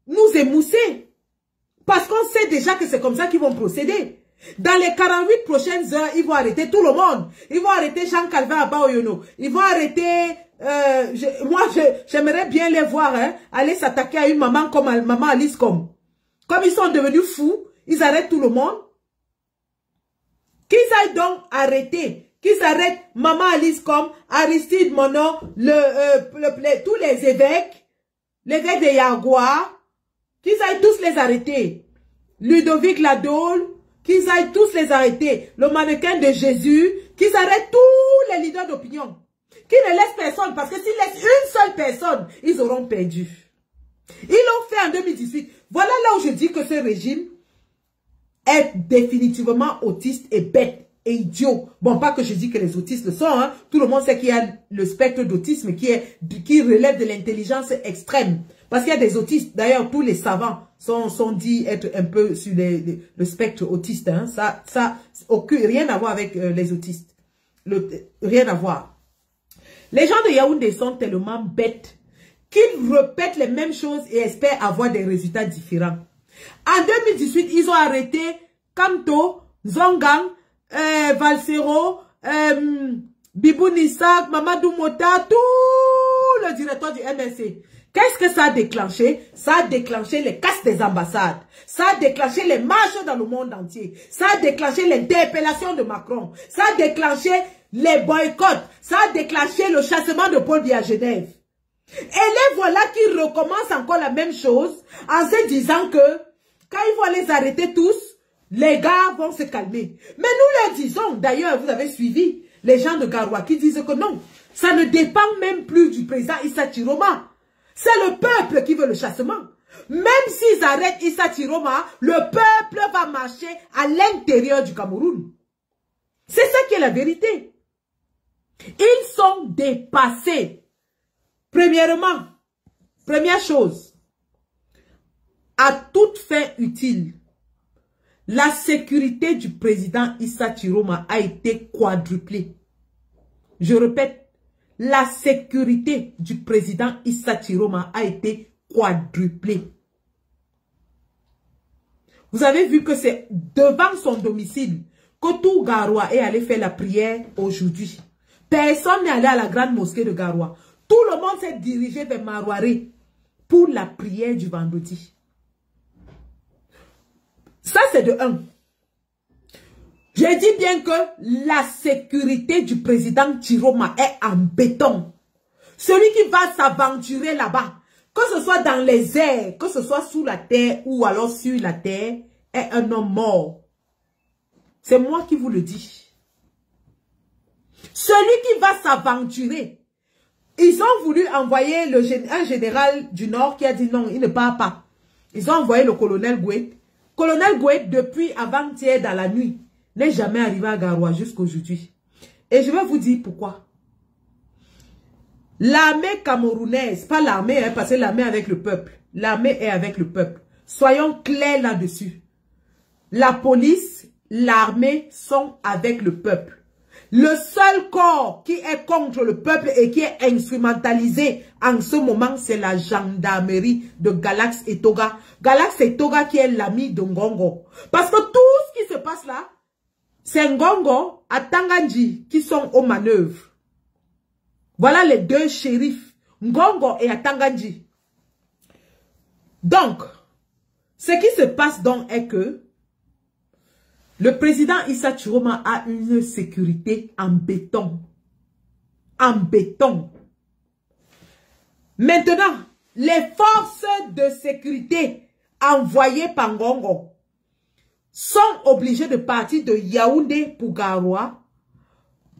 nous émousser. Parce qu'on sait déjà que c'est comme ça qu'ils vont procéder. Dans les 48 prochaines heures, ils vont arrêter tout le monde. Ils vont arrêter Jean-Calvin Abaoyono. Ils vont arrêter... moi, j'aimerais bien les voir aller s'attaquer à une maman comme maman Alice Comme ils sont devenus fous, ils arrêtent tout le monde. Qu'ils aillent donc arrêter. Qu'ils arrêtent maman Alice Comme, Aristide Mono, tous les évêques, l'évêque de Yagua, qu'ils aillent tous les arrêter. Ludovic Ladole, qu'ils aillent tous les arrêter. Le mannequin de Jésus, qu'ils arrêtent tous les leaders d'opinion. Qu'ils ne laissent personne, parce que s'ils laissent une seule personne, ils auront perdu. Ils l'ont fait en 2018. Voilà là où je dis que ce régime est définitivement autiste et bête et idiot. Bon, pas que je dis que les autistes le sont, hein. Tout le monde sait qu'il y a le spectre d'autisme qui relève de l'intelligence extrême. Parce qu'il y a des autistes. D'ailleurs, tous les savants sont dit être un peu sur le spectre autiste. Hein. Ça rien à voir avec les autistes. Rien à voir. Les gens de Yaoundé sont tellement bêtes qu'ils répètent les mêmes choses et espèrent avoir des résultats différents. En 2018, ils ont arrêté Kamto, Zongang, Valsero, Bibou Nissak, Mamadou Mota, tout le directeur du MNC. Qu'est-ce que ça a déclenché? Ça a déclenché les casses des ambassades. Ça a déclenché les marches dans le monde entier. Ça a déclenché l'interpellation de Macron. Ça a déclenché les boycotts. Ça a déclenché le chassement de Paul Biya à Genève. Et les voilà qui recommencent encore la même chose en se disant que quand ils vont les arrêter tous, les gars vont se calmer. Mais nous leur disons, d'ailleurs, vous avez suivi les gens de Garoua qui disent que non, ça ne dépend même plus du président Issa Chiroma. C'est le peuple qui veut le chassement. Même s'ils arrêtent Issa Chiroma, le peuple va marcher à l'intérieur du Cameroun. C'est ça qui est la vérité. Ils sont dépassés. Premièrement, première chose, à toute fin utile, la sécurité du président Issa Chiroma a été quadruplée. Je répète, la sécurité du président Issa Chiroma a été quadruplée. Vous avez vu que c'est devant son domicile que tout Garoua est allé faire la prière aujourd'hui. Personne n'est allé à la grande mosquée de Garoua. Tout le monde s'est dirigé vers Marouaré pour la prière du vendredi. Ça, c'est de un. Je dis bien que la sécurité du président Chiroma est en béton. Celui qui va s'aventurer là-bas, que ce soit dans les airs, que ce soit sous la terre ou alors sur la terre, est un homme mort. C'est moi qui vous le dis. Celui qui va s'aventurer, ils ont voulu envoyer un général du Nord qui a dit non, il ne part pas. Ils ont envoyé le colonel Gouet. Colonel Gouet, depuis avant-hier dans la nuit, n'est jamais arrivé à Garoua jusqu'aujourd'hui. Et je vais vous dire pourquoi. L'armée camerounaise, pas l'armée, parce que l'armée est avec le peuple. L'armée est avec le peuple. Soyons clairs là-dessus. La police, l'armée sont avec le peuple. Le seul corps qui est contre le peuple et qui est instrumentalisé en ce moment, c'est la gendarmerie de Galax et Toga. Galax et Toga qui est l'ami de Ngongo. Parce que tout ce qui se passe là, c'est Ngongo à Tangandji qui sont aux manœuvres. Voilà les deux shérifs, Ngongo et à Tangandji. Donc, ce qui se passe donc est que le président Issa Chiroma a une sécurité en béton. En béton. Maintenant, les forces de sécurité envoyées par Ngongo sont obligées de partir de Yaoundé pour Garoua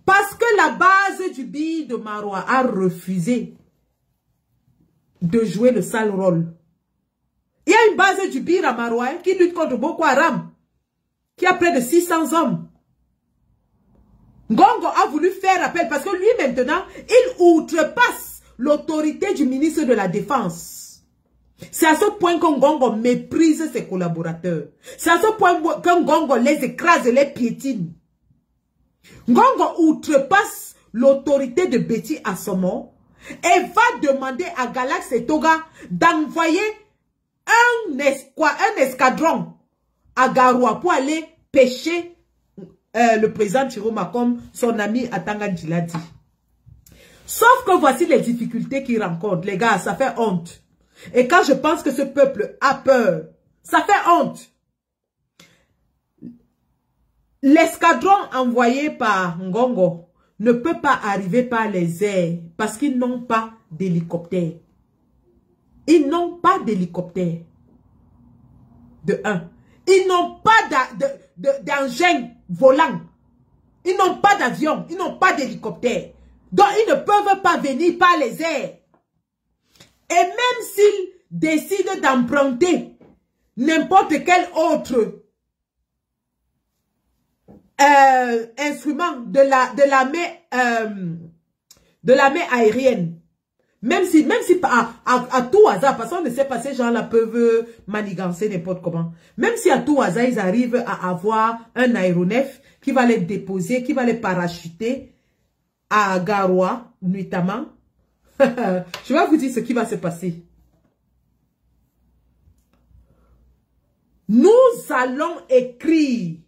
parce que la base du BI de Maroua a refusé de jouer le sale rôle. Il y a une base du BI à Maroua qui lutte contre Boko Haram, qui a près de 600 hommes. Ngongo a voulu faire appel parce que lui maintenant, il outrepasse l'autorité du ministre de la Défense. C'est à ce point que Ngongo méprise ses collaborateurs. C'est à ce point que Ngongo les écrase et les piétine. Ngongo outrepasse l'autorité de Betty Assomo et va demander à Galax et Toga d'envoyer un escadron à Garoua pour aller pêcher le président Chiroma comme son ami Atangandji l'a dit. Sauf que voici les difficultés qu'il rencontre. Les gars, ça fait honte. Et quand je pense que ce peuple a peur, ça fait honte. L'escadron envoyé par Ngongo ne peut pas arriver par les airs parce qu'ils n'ont pas d'hélicoptère. Ils n'ont pas d'hélicoptère. De un. Ils n'ont pas d'engin volant. Ils n'ont pas d'avion. Ils n'ont pas d'hélicoptère. Donc, ils ne peuvent pas venir par les airs. Et même s'ils décident d'emprunter n'importe quel autre instrument de l'armée aérienne, même si à tout hasard, parce qu'on ne sait pas, ces gens-là peuvent manigancer n'importe comment. Même si à tout hasard, ils arrivent à avoir un aéronef qui va les déposer, qui va les parachuter à Garoua, nuitamment. Je vais vous dire ce qui va se passer. Nous allons écrire.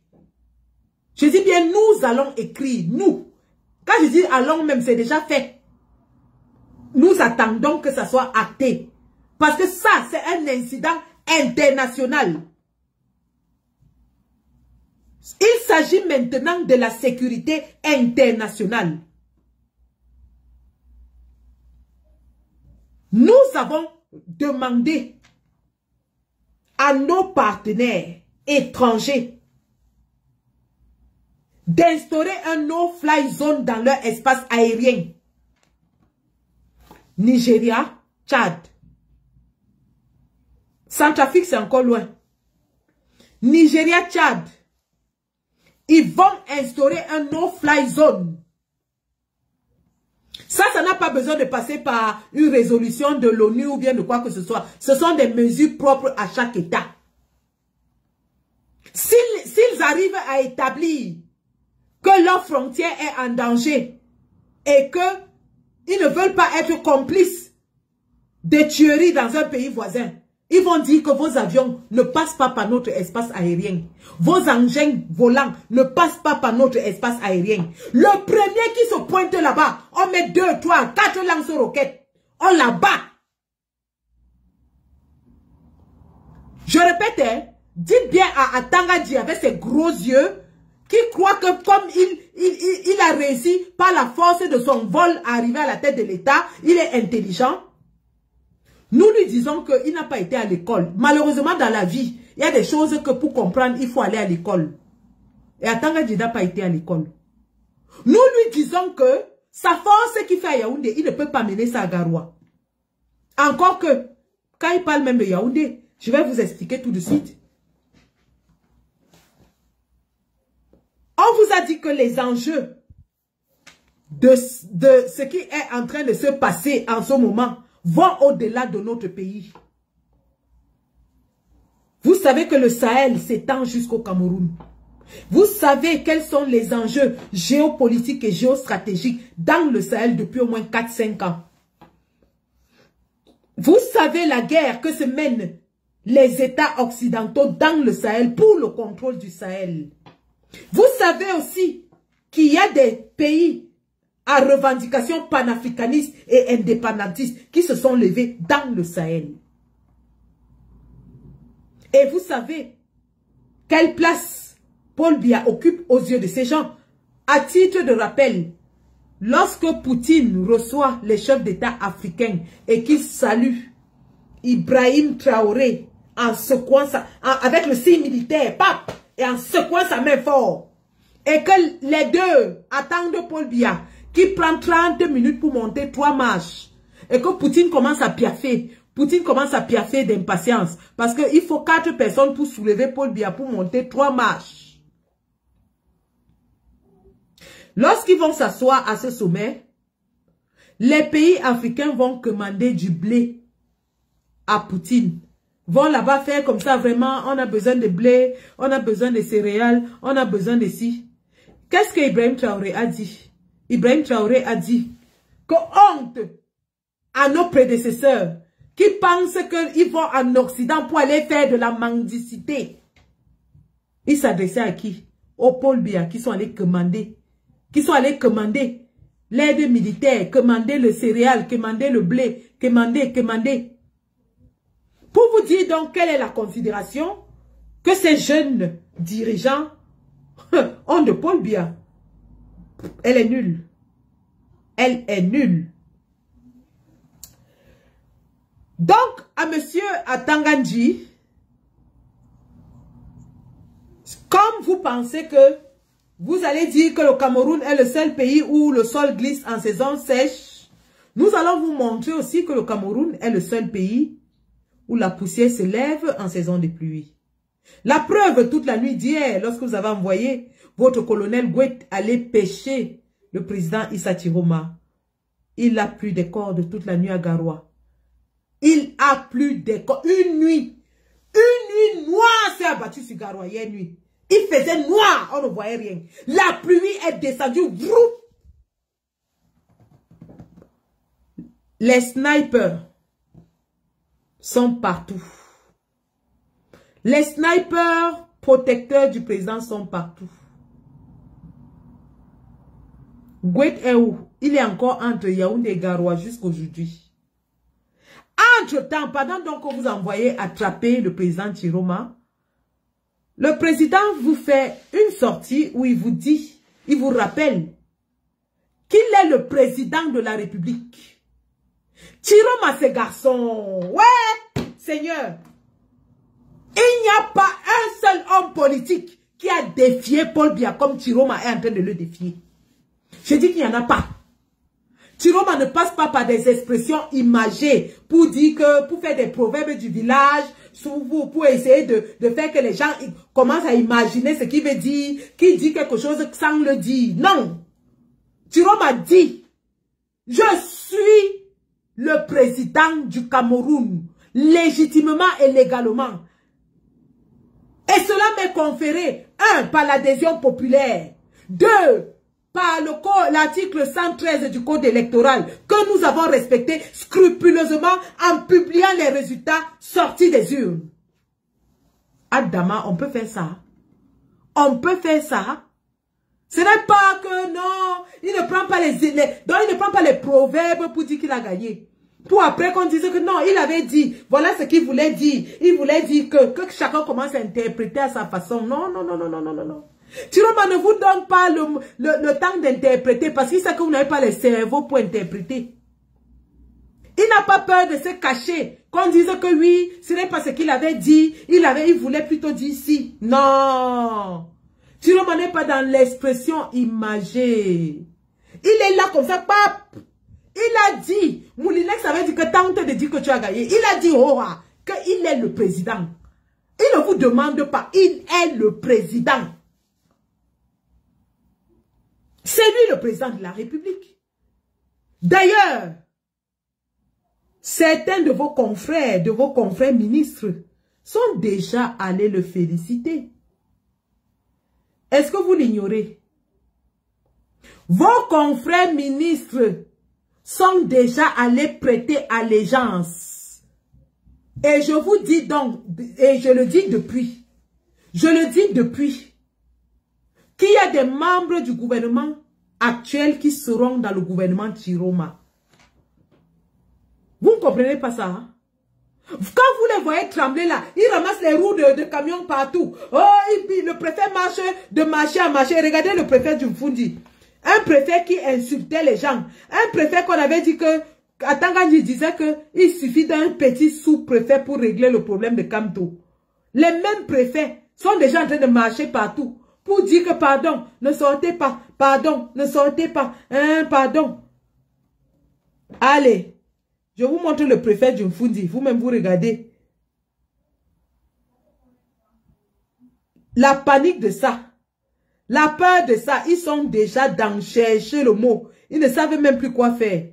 Je dis bien, nous allons écrire. Nous. Quand je dis allons même, c'est déjà fait. Nous attendons que ça soit acté. Parce que ça, c'est un incident international. Il s'agit maintenant de la sécurité internationale. Nous avons demandé à nos partenaires étrangers d'instaurer un no-fly zone dans leur espace aérien. Nigeria, Tchad. Centrafrique, c'est encore loin. Nigeria, Tchad. Ils vont instaurer un no-fly zone. Ça n'a pas besoin de passer par une résolution de l'ONU ou bien de quoi que ce soit. Ce sont des mesures propres à chaque État. S'ils arrivent à établir que leur frontière est en danger et qu'ils ne veulent pas être complices de tueries dans un pays voisin, ils vont dire que vos avions ne passent pas par notre espace aérien. Vos engins volants ne passent pas par notre espace aérien. Le premier qui se pointe là-bas, on met 2, 3, 4 lance-roquettes. On la bat. Je répète, hein, dites bien à Tangandji avec ses gros yeux qui croit que comme il a réussi par la force de son vol à arriver à la tête de l'État, il est intelligent. Nous lui disons qu'il n'a pas été à l'école. Malheureusement, dans la vie, il y a des choses que pour comprendre, il faut aller à l'école. Et Tangandji n'a pas été à l'école. Nous lui disons que sa force qu'il fait à Yaoundé, il ne peut pas mener ça à Garoua. Encore que, quand il parle même de Yaoundé, je vais vous expliquer tout de suite. On vous a dit que les enjeux de ce qui est en train de se passer en ce moment vont au-delà de notre pays. Vous savez que le Sahel s'étend jusqu'au Cameroun. Vous savez quels sont les enjeux géopolitiques et géostratégiques dans le Sahel depuis au moins 4-5 ans. Vous savez la guerre que se mènent les États occidentaux dans le Sahel pour le contrôle du Sahel. Vous savez aussi qu'il y a des pays à revendication panafricaniste et indépendantiste qui se sont levés dans le Sahel. Et vous savez quelle place Paul Biya occupe aux yeux de ces gens. À titre de rappel, lorsque Poutine reçoit les chefs d'État africains et qu'il salue Ibrahim Traoré en secouant avec le signe militaire, pape, et en secouant sa main fort, et que les deux attendent Paul Biya, qui prend 30 minutes pour monter 3 marches, et que Poutine commence à piaffer, d'impatience, parce qu'il faut 4 personnes pour soulever Paul Biya pour monter 3 marches. Lorsqu'ils vont s'asseoir à ce sommet, les pays africains vont commander du blé à Poutine. Vont là-bas faire comme ça, vraiment, on a besoin de blé, on a besoin de céréales, on a besoin de ci. Qu'est-ce que Ibrahim Traoré a dit? Ibrahim Traoré a dit que honte à nos prédécesseurs qui pensent qu'ils vont en Occident pour aller faire de la mendicité. Il s'adressait à qui? Aux Paul Biya qui sont allés commander. L'aide militaire, commander le céréal, commander le blé, commander. Pour vous dire donc quelle est la considération que ces jeunes dirigeants ont de Paul Biya. Elle est nulle. Elle est nulle. Donc, à monsieur Atangandji, comme vous pensez que vous allez dire que le Cameroun est le seul pays où le sol glisse en saison sèche, nous allons vous montrer aussi que le Cameroun est le seul pays où la poussière se lève en saison de pluie. La preuve, toute la nuit d'hier, lorsque vous avez envoyé votre colonel Gouet aller pêcher le président Issa Chiroma, il a plu des cordes toute la nuit à Garoua. Il a plu des cordes. Une nuit noire s'est abattue sur Garoua hier nuit. Il faisait noir, on ne voyait rien. La pluie est descendue. Les snipers sont partout. Les snipers protecteurs du président sont partout. Gouet est où? Il est encore entre Yaoundé et Garoua jusqu'aujourd'hui. Entre-temps, pendant donc que vous envoyez attraper le président Chiroma, le président vous fait une sortie où il vous dit, il vous rappelle qu'il est le président de la République. Chiroma, ce garçon, ouais, Seigneur, il n'y a pas un seul homme politique qui a défié Paul Biya comme Chiroma est en train de le défier. Je dis qu'il n'y en a pas. Chiroma ne passe pas par des expressions imagées pour dire que, pour faire des proverbes du village, pour essayer de faire que les gens commencent à imaginer ce qu'il veut dire, qu'il dit quelque chose sans le dire. Non. Chiroma dit, je suis le président du Cameroun, légitimement et légalement. Et cela m'est conféré, 1, par l'adhésion populaire, 2, par l'article 113 du code électoral que nous avons respecté scrupuleusement en publiant les résultats sortis des urnes. Adama, on peut faire ça. On peut faire ça. Ce n'est pas que non, il ne prend pas il ne prend pas les proverbes pour dire qu'il a gagné. Pour après qu'on dise que non, il avait dit, voilà ce qu'il voulait dire. Il voulait dire que chacun commence à interpréter à sa façon. Non, non, non, non, non, non, non, non. Chiroma ne vous donne pas le temps d'interpréter parce qu'il sait que vous n'avez pas le cerveau pour interpréter. Il n'a pas peur de se cacher. Qu'on dise que oui, ce n'est pas ce qu'il avait dit. Il voulait plutôt dire si. Non. Chiroma n'est pas dans l'expression imagée. Il est là comme ça, pape. Il a dit, Moulinex avait dit que tente de dire que tu as gagné. Il a dit, oh, qu'il est le président. Il ne vous demande pas, il est le président. C'est lui le président de la République. D'ailleurs, certains de vos confrères ministres sont déjà allés le féliciter. Est-ce que vous l'ignorez? Vos confrères ministres sont déjà allés prêter allégeance. Et je vous dis donc, et je le dis depuis, qu'il y a des membres du gouvernement actuel qui seront dans le gouvernement Chiroma. Vous ne comprenez pas ça, hein? Quand vous les voyez trembler là, ils ramassent les roues de camions partout. Oh, le préfet marche de marché à marché. Regardez le préfet du Mfundi. Un préfet qui insultait les gens. Un préfet qu'on avait dit que, Atangani disait qu'il suffit d'un petit sous-préfet pour régler le problème de Kamto. Les mêmes préfets sont déjà en train de marcher partout pour dire que pardon, ne sortez pas, pardon, ne sortez pas, hein, pardon. Allez. Je vous montre le préfet du Mfundi. Vous-même, vous regardez. La panique de ça. La peur de ça. Ils sont déjà dans chercher le mot. Ils ne savent même plus quoi faire.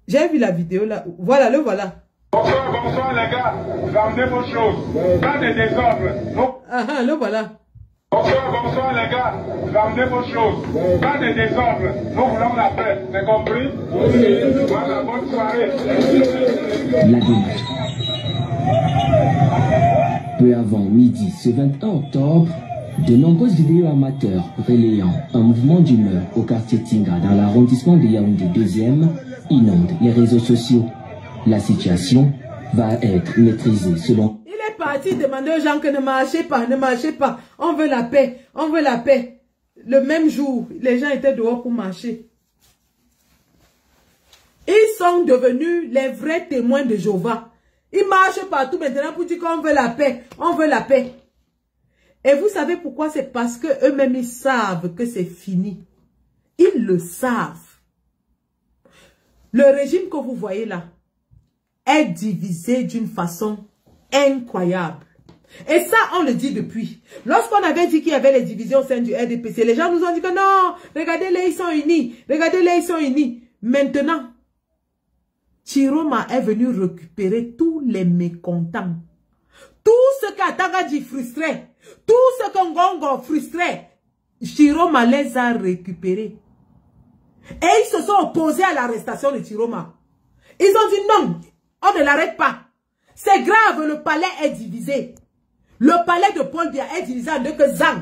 J'ai vu la vidéo là. Voilà, le voilà. Bonsoir, bonsoir les gars. Ramenez vos choses. Pas de désordre. Ah, le voilà. Bonsoir, bonsoir les gars. Ramenez vos choses. Pas de désordre. Nous voulons la paix. C'est compris? Voilà, bonne soirée. La démarche. Peu avant midi, ce 21 octobre, de nombreuses vidéos amateurs relayant un mouvement d'humeur au quartier Tinga dans l'arrondissement de Yaoundé 2e inondent les réseaux sociaux. La situation va être maîtrisée selon... Il est parti demander aux gens que ne marchez pas, ne marchez pas. On veut la paix, on veut la paix. Le même jour, les gens étaient dehors pour marcher. Ils sont devenus les vrais témoins de Jéhovah. Ils marchent partout maintenant pour dire qu'on veut la paix, on veut la paix. Et vous savez pourquoi? C'est parce que eux-mêmes ils savent que c'est fini. Ils le savent. Le régime que vous voyez là est divisé d'une façon incroyable. Et ça, on le dit depuis. Lorsqu'on avait dit qu'il y avait les divisions au sein du RDPC, les gens nous ont dit que non, regardez-les, ils sont unis. Regardez-les, ils sont unis. Maintenant, Chiroma est venu récupérer tous les mécontents. Tout ce qu'Atanga dit frustrait, tout ce que Ngongo frustrait, Chiroma les a récupérés. Et ils se sont opposés à l'arrestation de Chiroma. Ils ont dit non, on ne l'arrête pas. C'est grave, le palais est divisé. Le palais de Paul Biya est divisé en deux que Zang.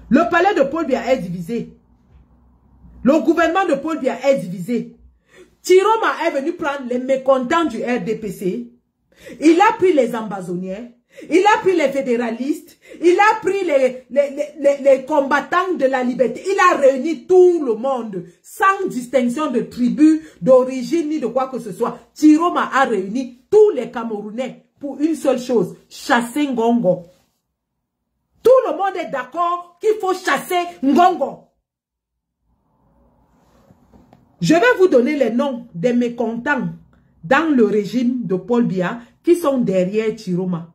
Le palais de Paul Biya est divisé. Le gouvernement de Paul Biya est divisé. Chiroma est venu prendre les mécontents du RDPC. Il a pris les ambazoniens. Il a pris les fédéralistes. Il a pris les combattants de la liberté. Il a réuni tout le monde. Sans distinction de tribu, d'origine, ni de quoi que ce soit. Chiroma a réuni tous les Camerounais pour une seule chose. Chasser Ngongo. Tout le monde est d'accord qu'il faut chasser Ngongo. Je vais vous donner les noms des mécontents dans le régime de Paul Biya qui sont derrière Chiroma.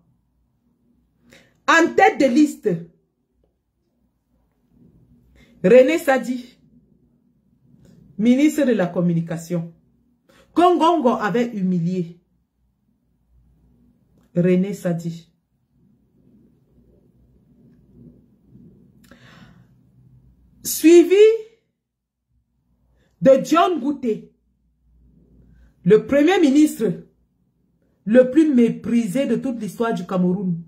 En tête de liste, René Sadi, ministre de la Communication. Ngongo avait humilié René Sadi. Suivi de John Gouté, le premier ministre le plus méprisé de toute l'histoire du Cameroun.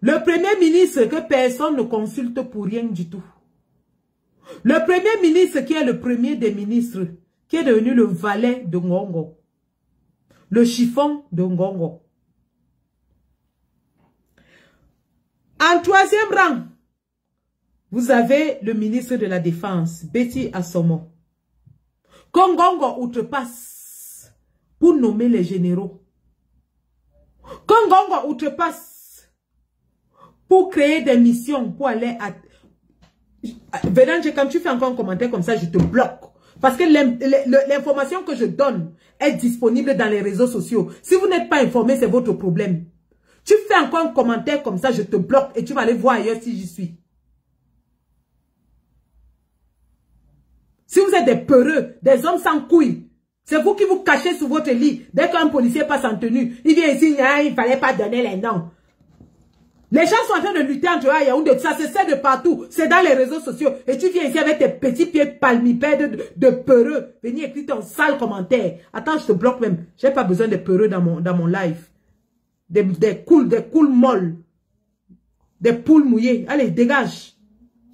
Le premier ministre que personne ne consulte pour rien du tout. Le premier ministre qui est le premier des ministres, qui est devenu le valet de Ngongo. Le chiffon de Ngongo. En troisième rang, vous avez le ministre de la Défense, Betty Assomo. Quand Ngongo outrepasse pour nommer les généraux. Quand Ngongo outrepasse pour créer des missions, pour aller à... Venange, quand tu fais encore un commentaire comme ça, je te bloque. Parce que l'information que je donne est disponible dans les réseaux sociaux. Si vous n'êtes pas informé, c'est votre problème. Tu fais encore un commentaire comme ça, je te bloque et tu vas aller voir ailleurs si j'y suis. Si vous êtes des peureux, des hommes sans couilles, c'est vous qui vous cachez sous votre lit. Dès qu'un policier passe en tenue, il vient ici, il ne fallait pas donner les noms. Les gens sont en train de lutter entre eux à Yaoundé. Ça se sait de partout. C'est dans les réseaux sociaux. Et tu viens ici avec tes petits pieds palmipèdes de peureux. Venez écrire ton sale commentaire. Attends, je te bloque même. J'ai pas besoin de peureux dans mon live. Des coules molles. Des poules mouillées. Allez, dégage.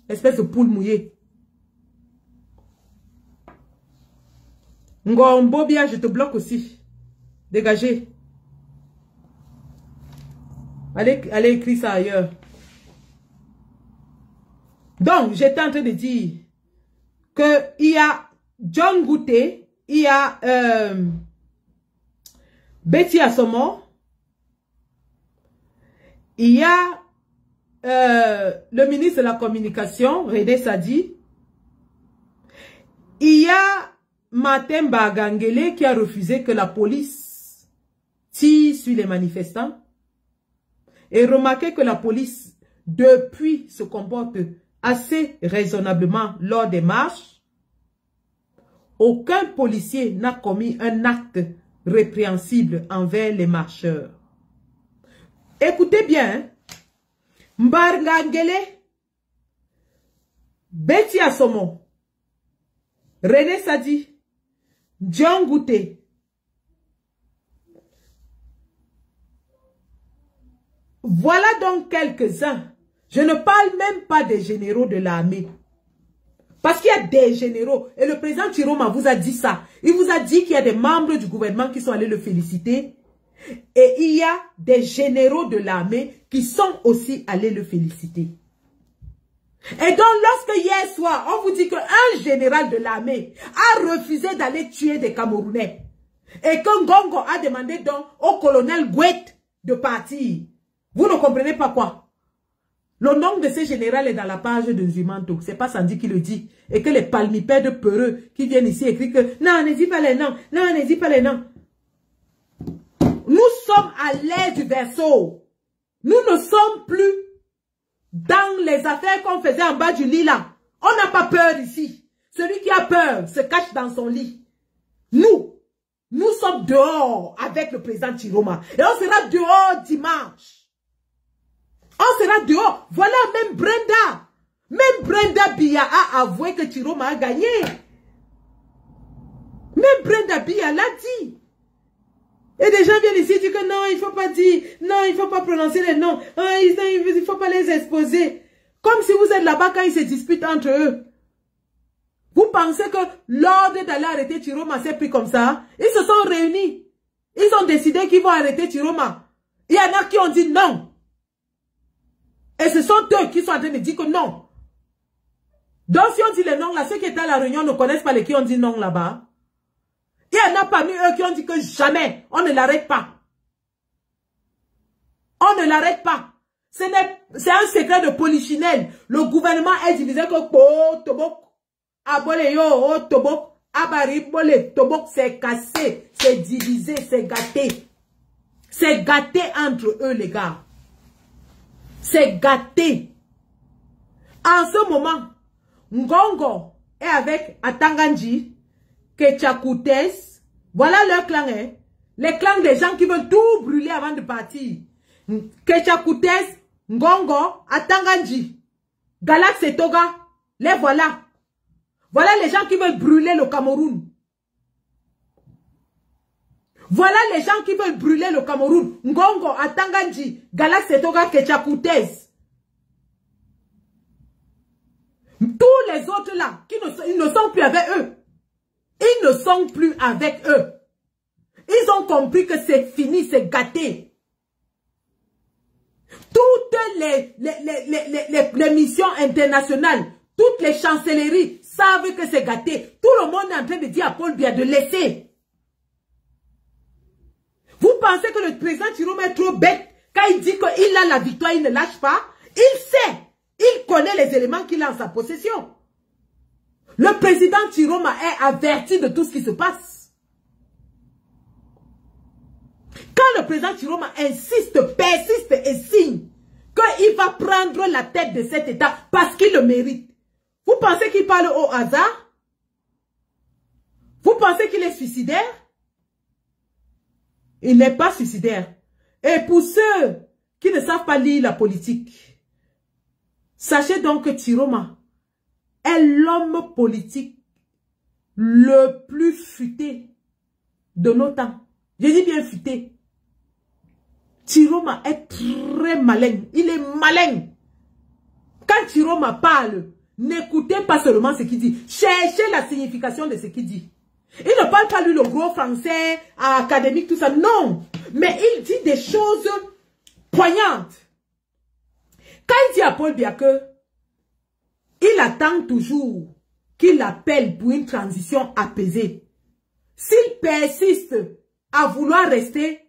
Espèce de poule mouillée. Ngombo bien, je te bloque aussi. Dégagez. Allez écrire ça ailleurs. Donc, j'étais en train de dire que il y a John Gouté, il y a Betty Assomo, il y a le ministre de la Communication, René Sadi, il y a Martin Bagangele qui a refusé que la police tire sur les manifestants. Et remarquez que la police, depuis, se comporte assez raisonnablement lors des marches. Aucun policier n'a commis un acte répréhensible envers les marcheurs. Écoutez bien, hein? Mbangangele, Betty Assomo, René Sadi, John Gouté, voilà donc quelques-uns. Je ne parle même pas des généraux de l'armée. Parce qu'il y a des généraux. Et le président Chiroma vous a dit ça. Il vous a dit qu'il y a des membres du gouvernement qui sont allés le féliciter. Et il y a des généraux de l'armée qui sont aussi allés le féliciter. Et donc, lorsque hier soir, on vous dit qu'un général de l'armée a refusé d'aller tuer des Camerounais. Et que Ngongo a demandé donc au colonel Gouet de partir. Vous ne comprenez pas quoi? Le nom de ce général est dans la page de Zumanto. C'est pas Sandy qui le dit. Et que les palmipèdes peureux qui viennent ici écrire que non, n'hésite pas les noms. Non, n'hésite pas les noms. Nous sommes à l'aise du berceau. Nous ne sommes plus dans les affaires qu'on faisait en bas du lit là. On n'a pas peur ici. Celui qui a peur se cache dans son lit. Nous sommes dehors avec le président Chiroma. Et on sera dehors dimanche. On sera dehors. Voilà, même Brenda. Même Brenda Biya a avoué que Chiroma a gagné. Même Brenda Biya l'a dit. Et des gens viennent ici et disent que non, il ne faut pas dire, non, il ne faut pas prononcer les noms, il ne faut pas les exposer. Comme si vous êtes là-bas quand ils se disputent entre eux. Vous pensez que l'ordre d'aller arrêter Chiroma s'est pris comme ça? Ils se sont réunis. Ils ont décidé qu'ils vont arrêter Chiroma. Il y en a qui ont dit non. Et ce sont eux qui sont en train de dire que non. Donc si on dit les noms là, ceux qui étaient à la réunion ne connaissent pas les qui ont dit non là-bas. Il y en a parmi eux qui ont dit que jamais, on ne l'arrête pas. On ne l'arrête pas. C'est un secret de polichinelle. Le gouvernement est divisé que Tobok, Aboleyo, Tobok, Abaribole, Tobok, c'est cassé, c'est divisé, c'est gâté. C'est gâté entre eux, les gars. C'est gâté. En ce moment, Ngongo est avec Atanganji, Ketchakoutes, voilà leur clan, hein. Les clans des gens qui veulent tout brûler avant de partir. Ketchakoutes, Ngongo, Atanganji, Galax et Toga, les voilà. Voilà les gens qui veulent brûler le Cameroun. Voilà les gens qui veulent brûler le Cameroun. Ngongo, Atanganji, Galax et Toga, Ketchakoutes. Tous les autres là, ils ne sont plus avec eux. Ils ne sont plus avec eux. Ils ont compris que c'est fini, c'est gâté. Toutes les missions internationales, toutes les chancelleries savent que c'est gâté. Tout le monde est en train de dire à Paul Biya de laisser. Vous pensez que le président Chiroma est trop bête quand il dit qu'il a la victoire, il ne lâche pas? Il sait. Il connaît les éléments qu'il a en sa possession. Le président Chiroma est averti de tout ce qui se passe. Quand le président Chiroma insiste, persiste et signe qu'il va prendre la tête de cet État parce qu'il le mérite, vous pensez qu'il parle au hasard? Vous pensez qu'il est suicidaire? Il n'est pas suicidaire. Et pour ceux qui ne savent pas lire la politique, sachez donc que Tiroma est l'homme politique le plus futé de nos temps. Je dis bien futé. Tiroma est très malin. Il est malin. Quand Tiroma parle, n'écoutez pas seulement ce qu'il dit. Cherchez la signification de ce qu'il dit. Il ne parle pas lui le gros français, académique, tout ça. Non. Mais il dit des choses poignantes. Quand il dit à Paul Biya que il attend toujours qu'il appelle pour une transition apaisée. S'il persiste à vouloir rester,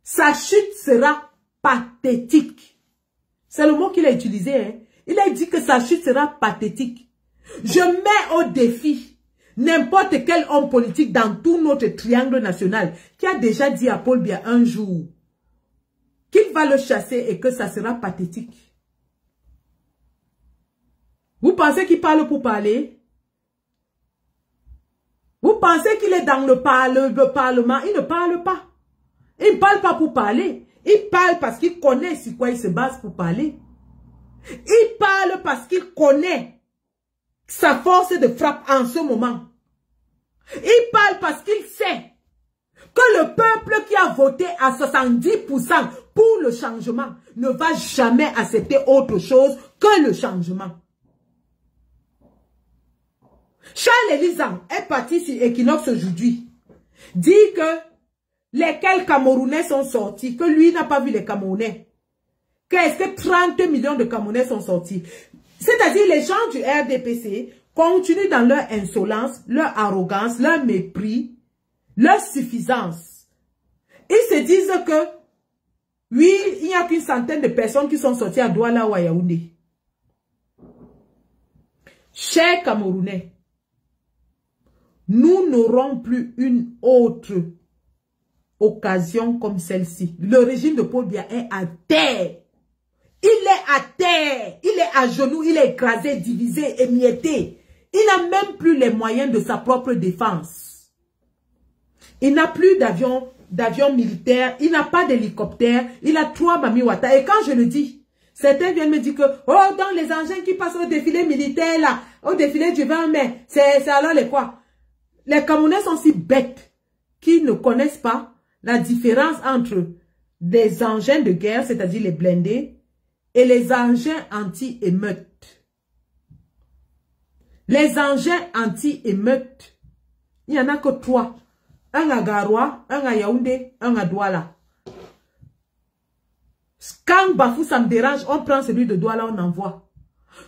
sa chute sera pathétique. C'est le mot qu'il a utilisé. Hein? Il a dit que sa chute sera pathétique. Je mets au défi n'importe quel homme politique dans tout notre triangle national qui a déjà dit à Paul Biya un jour qu'il va le chasser et que ça sera pathétique. Vous pensez qu'il parle pour parler? Vous pensez qu'il est dans le parlement? Il ne parle pas. Il ne parle pas pour parler. Il parle parce qu'il connaît sur quoi il se base pour parler. Il parle parce qu'il connaît sa force de frappe en ce moment. Il parle parce qu'il sait que le peuple qui a voté à 70% pour le changement ne va jamais accepter autre chose que le changement. Charles Elizan est parti sur Equinox aujourd'hui. Dit que lesquels Camerounais sont sortis, que lui n'a pas vu les Camerounais. Qu'est-ce que 30 millions de Camerounais sont sortis? C'est-à-dire les gens du RDPC continuent dans leur insolence, leur arrogance, leur mépris, leur suffisance. Ils se disent que, oui, il n'y a qu'une centaine de personnes qui sont sorties à Douala ou à Yaoundé. Chers Camerounais, nous n'aurons plus une autre occasion comme celle-ci. Le régime de Paul Biya est à terre. Il est à terre. Il est à genoux. Il est écrasé, divisé, émietté. Il n'a même plus les moyens de sa propre défense. Il n'a plus d'avion militaire. Il n'a pas d'hélicoptère. Il a 3 Mami Wata. Et quand je le dis, certains viennent me dire que, oh, dans les engins qui passent au défilé militaire, là, au défilé du 20 mai, c'est alors les quoi? Les Camerounais sont si bêtes qu'ils ne connaissent pas la différence entre des engins de guerre, c'est-à-dire les blindés, et les engins anti-émeutes. Les engins anti-émeutes, il n'y en a que 3. Un à Garoua, un à Yaoundé, un à Douala. Quand Bafou, ça me dérange, on prend celui de Douala, on envoie.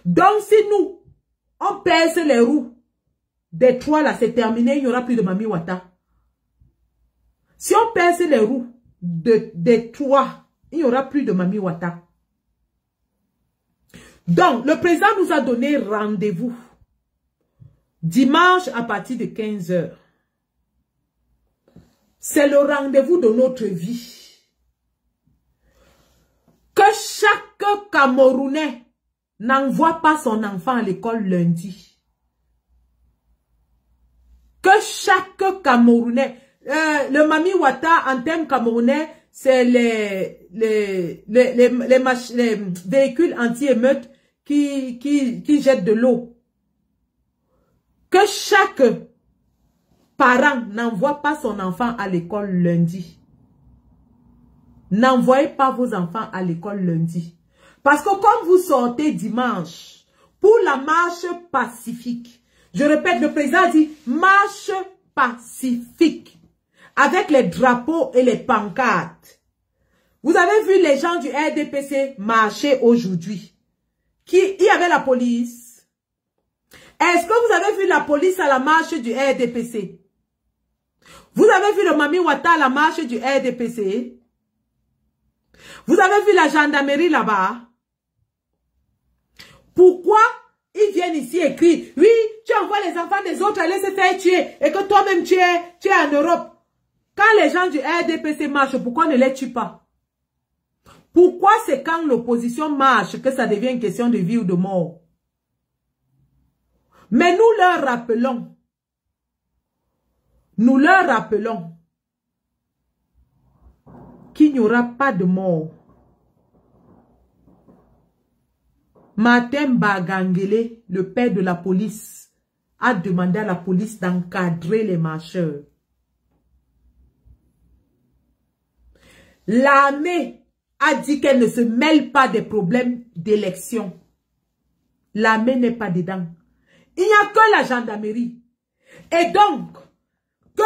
Donc si nous, on pèse les roues des 3 là, c'est terminé, il n'y aura plus de Mami Wata. Si on pèse les roues des 3, il n'y aura plus de Mami Wata. Donc, le président nous a donné rendez-vous dimanche à partir de 15 h. C'est le rendez-vous de notre vie. Que chaque Camerounais n'envoie pas son enfant à l'école lundi. Que chaque Camerounais, le Mami Wata en termes camerounais, c'est les véhicules anti-émeutes qui jettent de l'eau. Que chaque parent n'envoie pas son enfant à l'école lundi. N'envoyez pas vos enfants à l'école lundi. Parce que comme vous sortez dimanche pour la marche pacifique, je répète, le président dit marche pacifique avec les drapeaux et les pancartes. Vous avez vu les gens du RDPC marcher aujourd'hui. Il y avait la police. Est-ce que vous avez vu la police à la marche du RDPC? Vous avez vu le Mami Wata à la marche du RDPC? Vous avez vu la gendarmerie là-bas? Pourquoi ils viennent ici écrire, oui, tu envoies les enfants des autres aller se faire tuer et que toi-même tu es en Europe. Quand les gens du RDPC marchent, pourquoi ne les tue pas? Pourquoi c'est quand l'opposition marche que ça devient une question de vie ou de mort? Mais nous leur rappelons qu'il n'y aura pas de mort Martin Bagangele, le père de la police, a demandé à la police d'encadrer les marcheurs. L'armée a dit qu'elle ne se mêle pas des problèmes d'élection. L'armée n'est pas dedans. Il n'y a que la gendarmerie. Et donc, que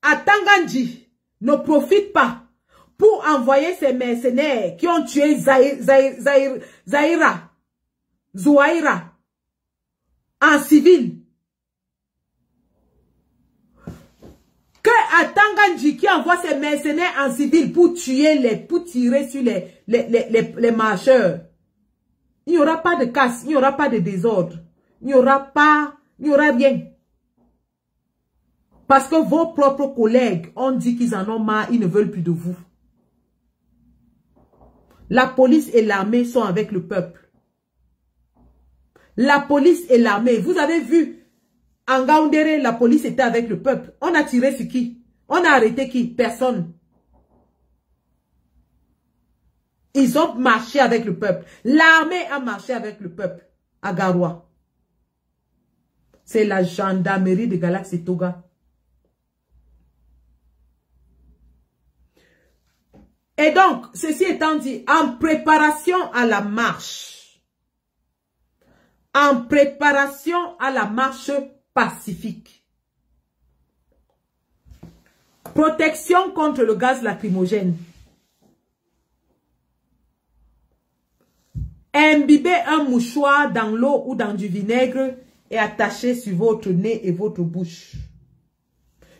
Atangandji ne profite pas pour envoyer ses mercenaires qui ont tué Zouaïra en civil. Que Atangandji qui envoie ses mercenaires en civil pour tirer sur les marcheurs. Il n'y aura pas de casse, il n'y aura pas de désordre. Il n'y aura rien. Parce que vos propres collègues ont dit qu'ils en ont marre, ils ne veulent plus de vous. La police et l'armée sont avec le peuple. La police et l'armée, vous avez vu, en Gaoundéré, la police était avec le peuple. On a tiré sur qui? On a arrêté qui? Personne. Ils ont marché avec le peuple. L'armée a marché avec le peuple à Garoua. C'est la gendarmerie de Galaxy Toga. Et donc, ceci étant dit, en préparation à la marche, pacifique, protection contre le gaz lacrymogène, imbibez un mouchoir dans l'eau ou dans du vinaigre et attachez sur votre nez et votre bouche.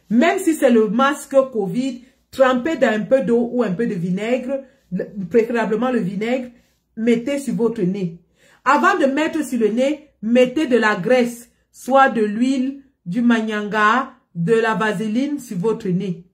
Même si c'est le masque Covid, trempez dans un peu d'eau ou un peu de vinaigre, préférablement le vinaigre, mettez sur votre nez. Avant de mettre sur le nez, mettez de la graisse, soit de l'huile, du manyanga, de la vaseline sur votre nez.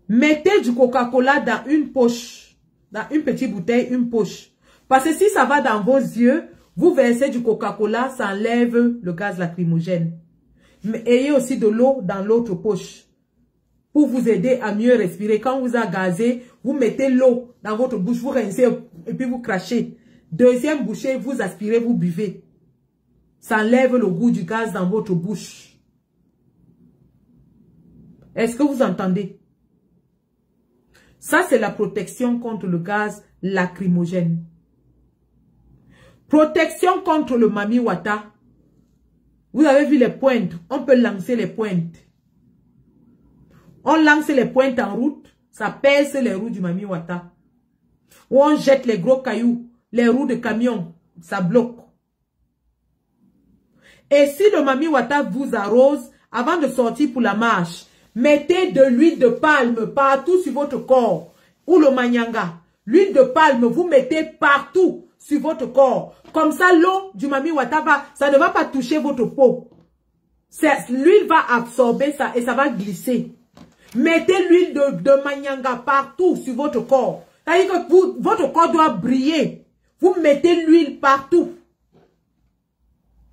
Mettez du Coca-Cola dans une poche, dans une petite bouteille, une poche. Parce que si ça va dans vos yeux, vous versez du Coca-Cola, ça enlève le gaz lacrymogène. Mais ayez aussi de l'eau dans l'autre poche pour vous aider à mieux respirer. Quand vous avez gazé, vous mettez l'eau dans votre bouche, vous rincez et puis vous crachez. Deuxième bouchée, vous aspirez, vous buvez. Ça enlève le goût du gaz dans votre bouche. Est-ce que vous entendez? Ça, c'est la protection contre le gaz lacrymogène. Protection contre le Mami Wata. Vous avez vu les pointes. On peut lancer les pointes. On lance les pointes en route. Ça pèse les roues du Mami Wata. Ou on jette les gros cailloux. Les roues de camion. Ça bloque. Et si le Mami Wata vous arrose, avant de sortir pour la marche, mettez de l'huile de palme partout sur votre corps. Ou le manyanga. L'huile de palme, vous mettez partout sur votre corps. Comme ça, l'eau du Mami Wata ça ne va pas toucher votre peau. L'huile va absorber ça et ça va glisser. Mettez l'huile de manyanga partout sur votre corps. C'est-à-dire que votre corps doit briller. Vous mettez l'huile partout.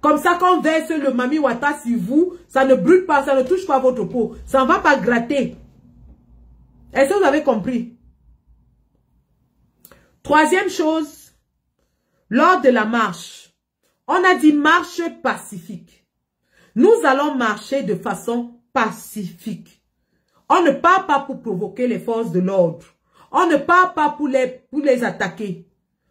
Comme ça, quand on verse le Mami Wata sur vous, ça ne brûle pas, ça ne touche pas votre peau. Ça ne va pas gratter. Est-ce que vous avez compris? Troisième chose. Lors de la marche, on a dit marche pacifique. Nous allons marcher de façon pacifique. On ne part pas pour provoquer les forces de l'ordre. On ne part pas pour les attaquer.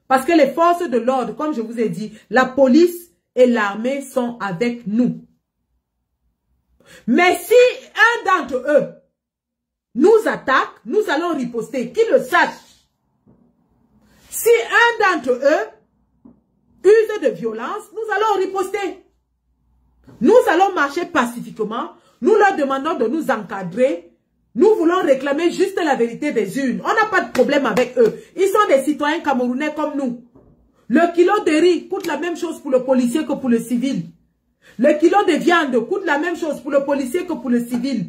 Parce que les forces de l'ordre, comme je vous ai dit, la police et l'armée sont avec nous. Mais si un d'entre eux nous attaque, nous allons riposter, qu'ils le sachent. Si un d'entre eux use de violence, nous allons riposter. Nous allons marcher pacifiquement. Nous leur demandons de nous encadrer. Nous voulons réclamer juste la vérité des urnes. On n'a pas de problème avec eux. Ils sont des citoyens camerounais comme nous. Le kilo de riz coûte la même chose pour le policier que pour le civil. Le kilo de viande coûte la même chose pour le policier que pour le civil.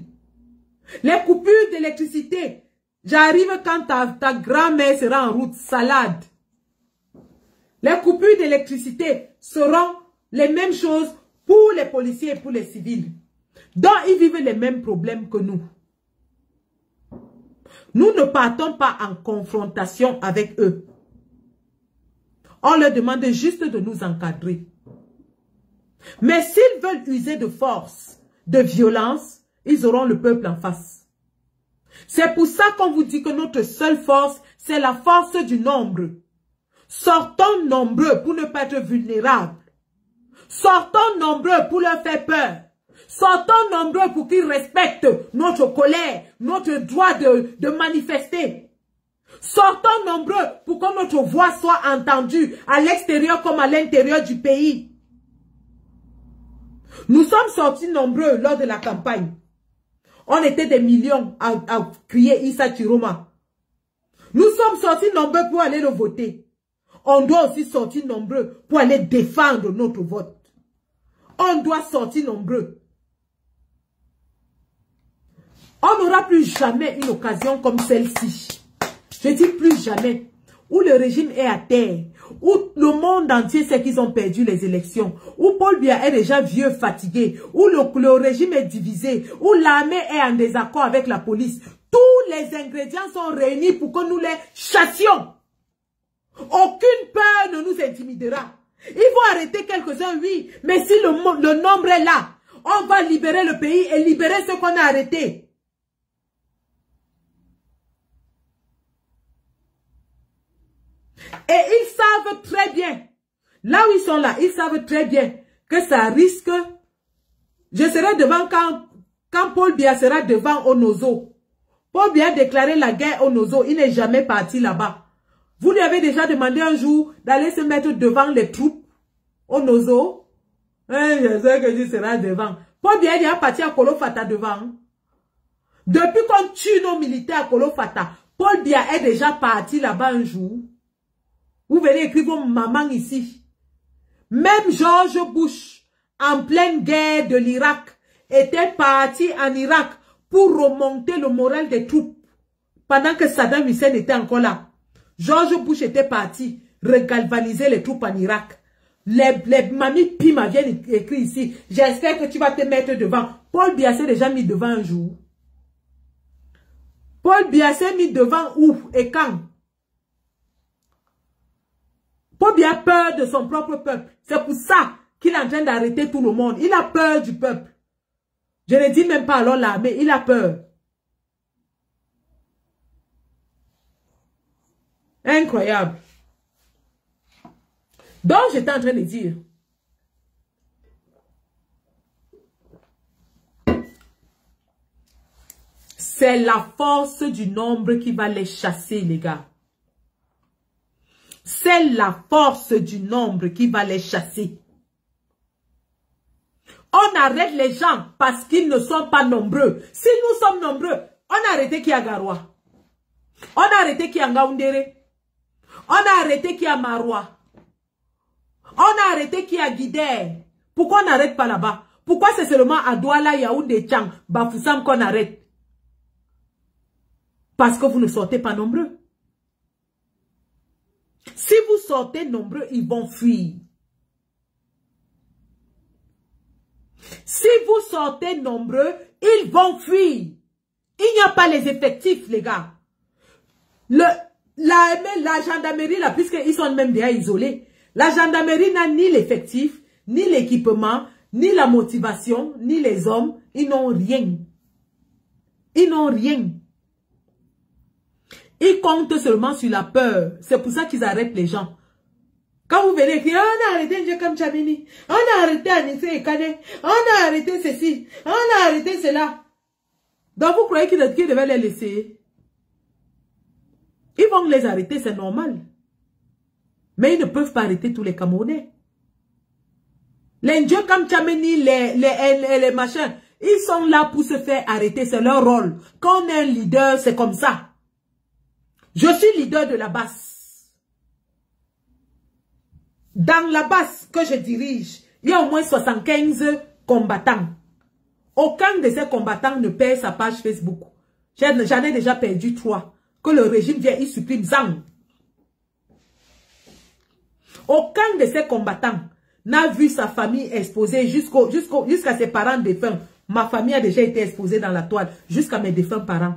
Les coupures d'électricité. J'arrive quand ta grand-mère sera en route, salade. Les coupures d'électricité seront les mêmes choses pour les policiers et pour les civils. Donc, ils vivent les mêmes problèmes que nous. Nous ne partons pas en confrontation avec eux. On leur demande juste de nous encadrer. Mais s'ils veulent user de force, de violence, ils auront le peuple en face. C'est pour ça qu'on vous dit que notre seule force, c'est la force du nombre. Sortons nombreux pour ne pas être vulnérables. Sortons nombreux pour leur faire peur. Sortons nombreux pour qu'ils respectent notre colère, notre droit de manifester. Sortons nombreux pour que notre voix soit entendue à l'extérieur comme à l'intérieur du pays. Nous sommes sortis nombreux lors de la campagne. On était des millions à crier Issa Chiroma. Nous sommes sortis nombreux pour aller le voter. On doit aussi sortir nombreux pour aller défendre notre vote. On doit sortir nombreux. On n'aura plus jamais une occasion comme celle-ci. Je dis plus jamais. Où le régime est à terre. Où le monde entier sait qu'ils ont perdu les élections. Où Paul Biya est déjà vieux, fatigué. Où le régime est divisé. Où l'armée est en désaccord avec la police. Tous les ingrédients sont réunis pour que nous les chassions. Aucune peur ne nous intimidera. Ils vont arrêter quelques-uns, oui. Mais si le nombre est là, on va libérer le pays et libérer ceux qu'on a arrêtés. Et ils savent très bien, là où ils sont là, ils savent très bien que ça risque. Je serai devant quand Paul Biya sera devant Onozo. Paul Biya a déclaré la guerre Onozo, il n'est jamais parti là-bas. Vous lui avez déjà demandé un jour d'aller se mettre devant les troupes Onozo. Je sais que tu seras devant. Paul Biya est parti à Kolofata devant. Depuis qu'on tue nos militaires à Kolofata, Paul Biya est déjà parti là-bas un jour. Vous venez écrire vos mamans ici. Même George Bush, en pleine guerre de l'Irak, était parti en Irak pour remonter le moral des troupes. Pendant que Saddam Hussein était encore là. George Bush était parti regalvaniser les troupes en Irak. Les mamies Pima viennent écrire ici. J'espère que tu vas te mettre devant. Paul Biya s'est déjà mis devant un jour. Paul Biya s'est mis devant où et quand? Paul Biya a peur de son propre peuple. C'est pour ça qu'il est en train d'arrêter tout le monde. Il a peur du peuple. Je ne dis même pas alors l'armée, il a peur. Incroyable. Donc, j'étais en train de dire. C'est la force du nombre qui va les chasser, les gars. C'est la force du nombre qui va les chasser. On arrête les gens parce qu'ils ne sont pas nombreux. Si nous sommes nombreux, on a arrêté qui a Garoua. On a arrêté qui a Ngaoundéré. On a arrêté qui a Maroua. On a arrêté qui a Guidé. Pourquoi on n'arrête pas là-bas? Pourquoi c'est seulement à Douala, Yaoundé, Tchang, Bafoussam qu'on arrête? Parce que vous ne sortez pas nombreux. Si vous sortez nombreux, ils vont fuir. Si vous sortez nombreux, ils vont fuir. Il n'y a pas les effectifs, les gars. La gendarmerie, là, puisqu'ils sont même déjà isolés, la gendarmerie n'a ni l'effectif, ni l'équipement, ni la motivation, ni les hommes. Ils n'ont rien. Ils n'ont rien. Ils comptent seulement sur la peur. C'est pour ça qu'ils arrêtent les gens. Quand vous venez dire, on a arrêté Njekam Chamini, on a arrêté Anissé et Kane, on a arrêté ceci, on a arrêté cela. Donc vous croyez qu'ils devaient les laisser? Ils vont les arrêter, c'est normal. Mais ils ne peuvent pas arrêter tous les Camerounais. Les Njekam Chamini, les machins, ils sont là pour se faire arrêter, c'est leur rôle. Quand on est un leader, c'est comme ça. Je suis leader de la base. Dans la base que je dirige, il y a au moins 75 combattants. Aucun de ces combattants ne paie sa page Facebook. J'en ai déjà perdu 3. Que le régime vient, il supprime Zang. Aucun de ces combattants n'a vu sa famille exposée jusqu'à ses parents défunts. Ma famille a déjà été exposée dans la toile, jusqu'à mes défunts parents.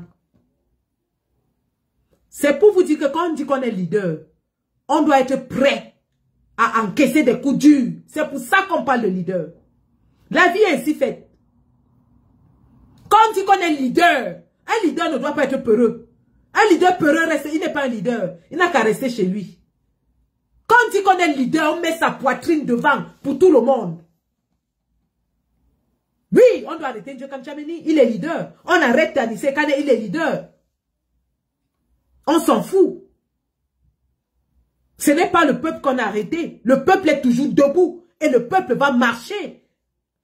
C'est pour vous dire que quand on dit qu'on est leader, on doit être prêt à encaisser des coups durs. C'est pour ça qu'on parle de leader. La vie est ainsi faite. Quand on dit qu'on est leader, un leader ne doit pas être peureux. Un leader peureux, il n'est pas un leader. Il n'a qu'à rester chez lui. Quand on dit qu'on est leader, on met sa poitrine devant pour tout le monde. Oui, on doit arrêter N'Djé Kamtchameni, il est leader. On arrête Anissé Kane, il est leader. On s'en fout. Ce n'est pas le peuple qu'on a arrêté. Le peuple est toujours debout. Et le peuple va marcher.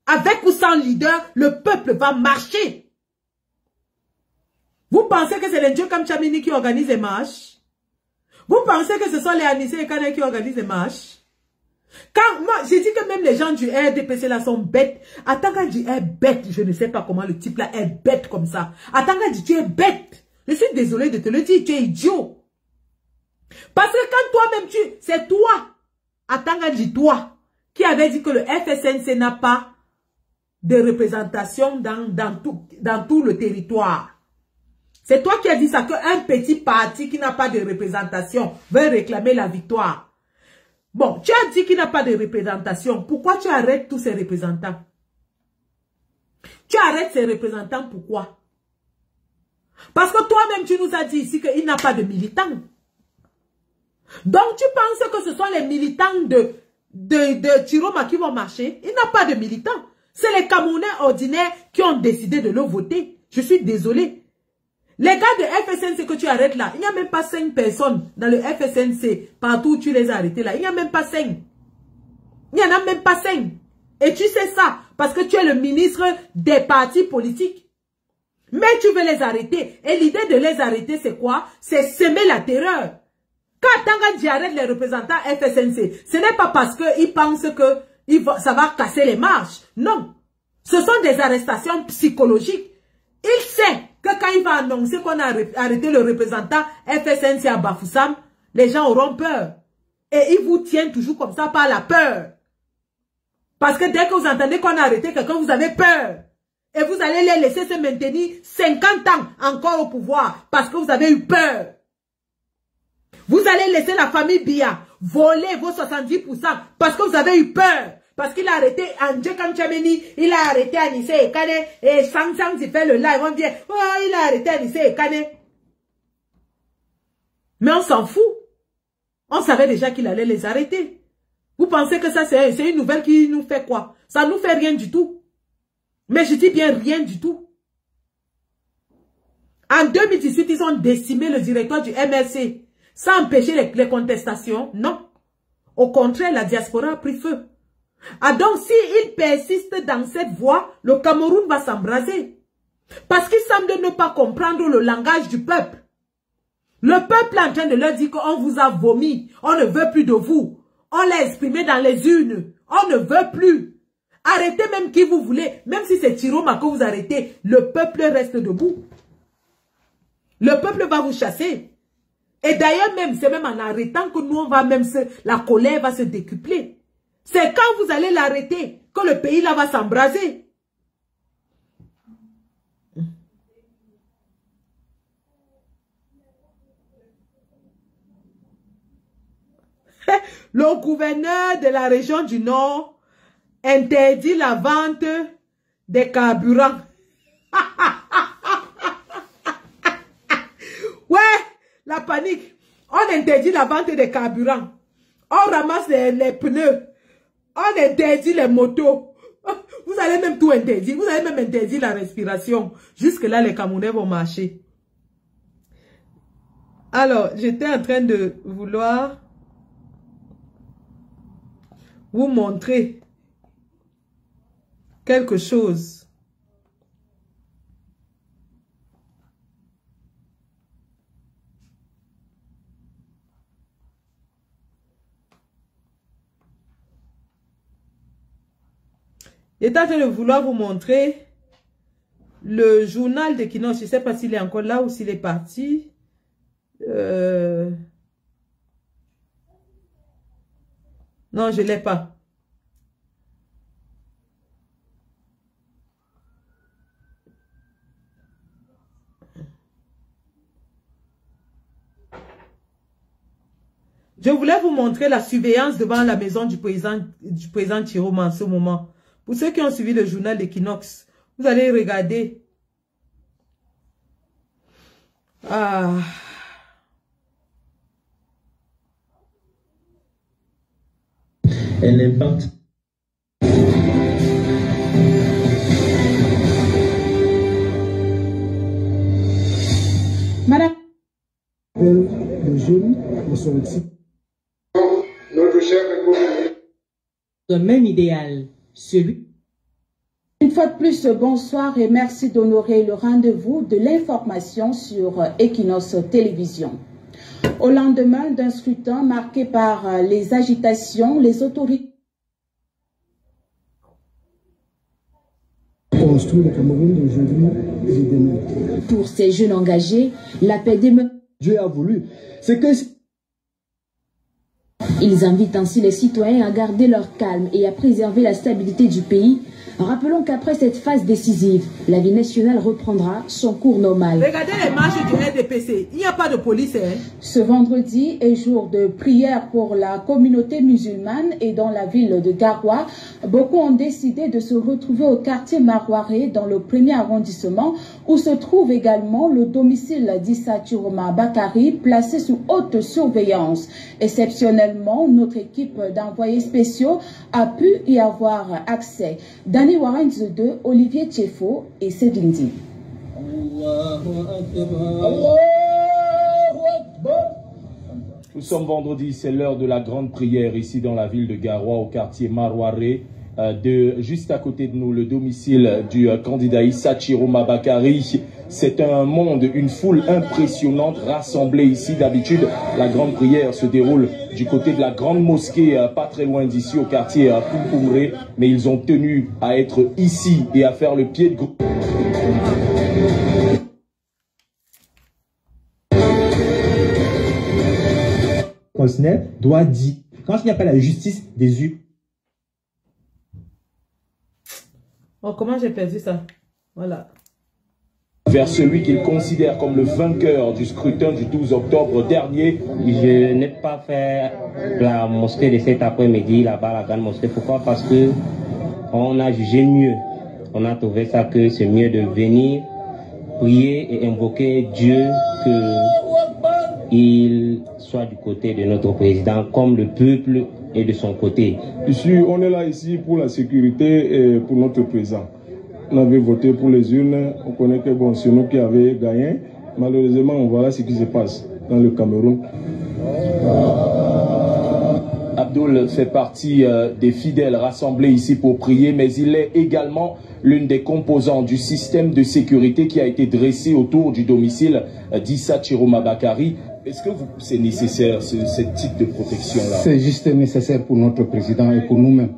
Avec ou sans leader, le peuple va marcher. Vous pensez que c'est les N'Djé Kamtchameni qui organisent les marches? Vous pensez que ce sont les Anissé Kane qui organisent les marches? Quand moi, j'ai dit que même les gens du RDPC là sont bêtes. Atanga dit est bête. Je ne sais pas comment le type là est bête comme ça. Atanga dit tu es bête. Je suis désolé de te le dire, tu es idiot. Parce que quand toi-même c'est toi, Atanga dit toi, qui avait dit que le FSNC n'a pas de représentation dans tout le territoire. C'est toi qui as dit ça, qu'un petit parti qui n'a pas de représentation veut réclamer la victoire. Bon, tu as dit qu'il n'a pas de représentation. Pourquoi tu arrêtes tous ces représentants? Tu arrêtes ces représentants, pourquoi? Parce que toi-même, tu nous as dit ici qu'il n'a pas de militants. Donc, tu penses que ce sont les militants de Chiroma qui vont marcher? Il n'a pas de militants. C'est les Camerounais ordinaires qui ont décidé de le voter. Je suis désolé. Les gars de FSNC que tu arrêtes là, il n'y a même pas 5 personnes dans le FSNC. Partout où tu les as arrêtés là, il n'y a même pas 5. Il n'y en a même pas 5. Et tu sais ça, parce que tu es le ministre des partis politiques. Mais tu veux les arrêter. Et l'idée de les arrêter, c'est quoi? C'est semer la terreur. Quand Tanga arrête les représentants FSNC, ce n'est pas parce qu'ils pensent que ça va casser les marches. Non. Ce sont des arrestations psychologiques. Il sait que quand il va annoncer qu'on a arrêté le représentant FSNC à Bafoussam, les gens auront peur. Et ils vous tiennent toujours comme ça par la peur. Parce que dès que vous entendez qu'on a arrêté quelqu'un, vous avez peur. Et vous allez les laisser se maintenir 50 ans encore au pouvoir parce que vous avez eu peur. Vous allez laisser la famille Biya voler vos 70% parce que vous avez eu peur. Parce qu'il a arrêté N'Djé Kamtchameni, il a arrêté Anissé Ekane, et Sang il fait le live, on dit, oh, il a arrêté Anissé Ekane. Mais on s'en fout. On savait déjà qu'il allait les arrêter. Vous pensez que ça, c'est une nouvelle qui nous fait quoi? Ça nous fait rien du tout. Mais je dis bien rien du tout. En 2018, ils ont décimé le directoire du MRC sans empêcher les contestations. Non. Au contraire, la diaspora a pris feu. Ah donc, s'il persiste dans cette voie, le Cameroun va s'embraser. Parce qu'il semble ne pas comprendre le langage du peuple. Le peuple est en train de leur dire qu'on vous a vomi. On ne veut plus de vous. On l'a exprimé dans les urnes. On ne veut plus. Arrêtez même qui vous voulez. Même si c'est Chiroma que vous arrêtez, le peuple reste debout. Le peuple va vous chasser. Et d'ailleurs même, c'est même en arrêtant que nous, on va même la colère va se décupler. C'est quand vous allez l'arrêter que le pays là va s'embraser. Le gouverneur de la région du Nord interdit la vente des carburants. Ouais, la panique. On interdit la vente des carburants. On ramasse les pneus. On interdit les motos. Vous allez même tout interdire. Vous allez même interdire la respiration. Jusque là, les Camerounais vont marcher. Alors, j'étais en train de vouloir vous montrer quelque chose. J'étais en train de vouloir vous montrer le journal de Kinos. Je ne sais pas s'il est encore là ou s'il est parti. Non, je ne l'ai pas. Je voulais vous montrer la surveillance devant la maison du président Chiroma en ce moment. Pour ceux qui ont suivi le journal d'Equinox, vous allez regarder. Ah. Et l'impact. Madame. Les jeunes sont ici. Notre chef est le même idéal, celui. Une fois de plus, bonsoir et merci d'honorer le rendez-vous de l'information sur Equinox Télévision. Au lendemain d'un scrutin marqué par les agitations, les autorités construire le Cameroun d'aujourd'hui et de demain. Pour ces jeunes engagés, la paix demeure. Dieu a voulu. C'est que ils invitent ainsi les citoyens à garder leur calme et à préserver la stabilité du pays. Rappelons qu'après cette phase décisive, la vie nationale reprendra son cours normal. Regardez les marches du RDPC. Il n'y a pas de police. Hein? Ce vendredi est jour de prière pour la communauté musulmane et dans la ville de Garoua, beaucoup ont décidé de se retrouver au quartier Marouaré dans le 1er arrondissement où se trouve également le domicile d'Issa Chiroma Bakary placé sous haute surveillance. Exceptionnellement, notre équipe d'envoyés spéciaux a pu y avoir accès. Dani Warens 2, Olivier Tchefo et Sedindi. Nous sommes vendredi, c'est l'heure de la grande prière ici dans la ville de Garoua au quartier Marouaré. Juste à côté de nous, le domicile du candidat Issa Chiroma Bakary. C'est un monde, une foule impressionnante rassemblée ici. D'habitude, la grande prière se déroule du côté de la grande mosquée, pas très loin d'ici, au quartier Poumpoumré. Mais ils ont tenu à être ici et à faire le pied de groupe. Constitutionnel doit dire, quand il n'y a pas la justice des yeux. Oh, comment j'ai perdu ça? Voilà. Vers celui qu'il considère comme le vainqueur du scrutin du 12 octobre dernier. Je n'ai pas fait la mosquée de cet après-midi, là-bas, la grande mosquée. Pourquoi? Parce que on a jugé mieux. On a trouvé ça que c'est mieux de venir prier et invoquer Dieu, qu'il soit du côté de notre président, comme le peuple est de son côté. Ici, on est là ici pour la sécurité et pour notre président. On avait voté pour les urnes, on connaît que bon, c'est nous qui avions gagné. Malheureusement, voilà ce qui se passe dans le Cameroun. Abdoul fait partie des fidèles rassemblés ici pour prier, mais il est également l'une des composantes du système de sécurité qui a été dressé autour du domicile d'Issa Chiroma Bakary. Est-ce que c'est nécessaire, ce type de protection-là? C'est juste nécessaire pour notre président et pour nous-mêmes.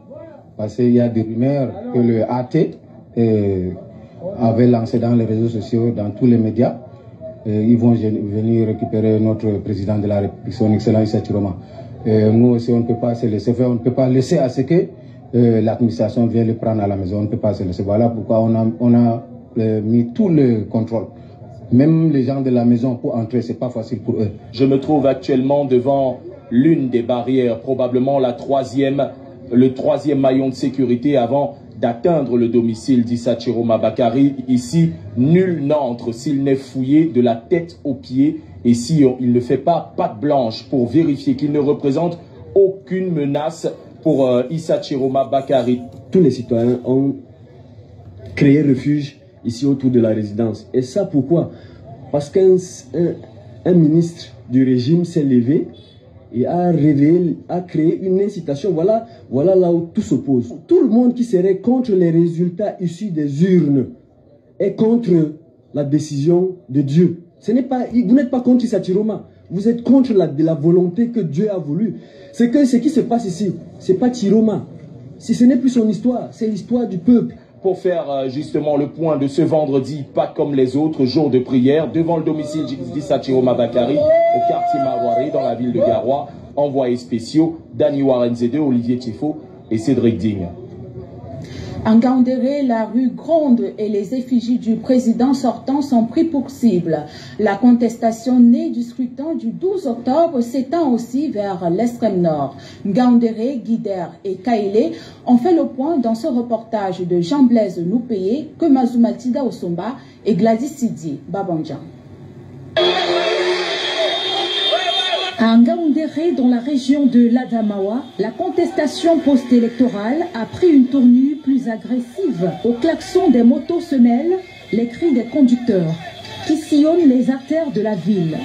Parce qu'il y a des rumeurs que le AT avait lancé dans les réseaux sociaux, dans tous les médias. Ils vont venir récupérer notre président de la République, son excellence Issa Chiroma. Nous aussi, on ne peut pas se laisser faire, on ne peut pas laisser à ce que l'administration vienne le prendre à la maison. On ne peut pas se laisser. Voilà pourquoi on a mis tout le contrôle. Même les gens de la maison pour entrer, c'est pas facile pour eux. Je me trouve actuellement devant l'une des barrières, probablement le troisième maillon de sécurité avant d'atteindre le domicile d'Issa Chiroma Bakary. Ici, nul n'entre s'il n'est fouillé de la tête aux pieds et si il ne fait pas patte blanche pour vérifier qu'il ne représente aucune menace pour Issa Chiroma Bakary. Tous les citoyens ont créé refuge ici autour de la résidence. Et ça pourquoi? Parce qu'un ministre du régime s'est levé et a créé une incitation. Voilà là où tout s'oppose. Tout le monde qui serait contre les résultats issus des urnes est contre la décision de Dieu. Vous n'êtes pas contre Issa Chiroma. Vous êtes contre la volonté que Dieu a voulu. C'est que ce qui se passe ici, c'est pas Chiroma. Ce n'est plus son histoire, c'est l'histoire du peuple. Pour faire justement le point de ce vendredi, pas comme les autres jours de prière, devant le domicile d'Issa Chiroma Bakary, au quartier Marouaré, dans la ville de Garoua, envoyés spéciaux, Dani Warens 2, Olivier Tchefo et Cédric Digne. En Ngaoundéré, la rue Gronde et les effigies du président sortant sont pris pour cible. La contestation née du scrutin du 12 octobre s'étend aussi vers l'extrême nord. Ngaoundéré, Guider et Kaélé ont fait le point dans ce reportage de Jean-Blaise Noupéé, que Mazoumaltida Osomba et Gladys Sidi Babandjan. À Ngaoundéré, dans la région de l'Adamawa, la contestation post-électorale a pris une tournure plus agressive. Au klaxon des motos se mêlent les cris des conducteurs qui sillonnent les artères de la ville.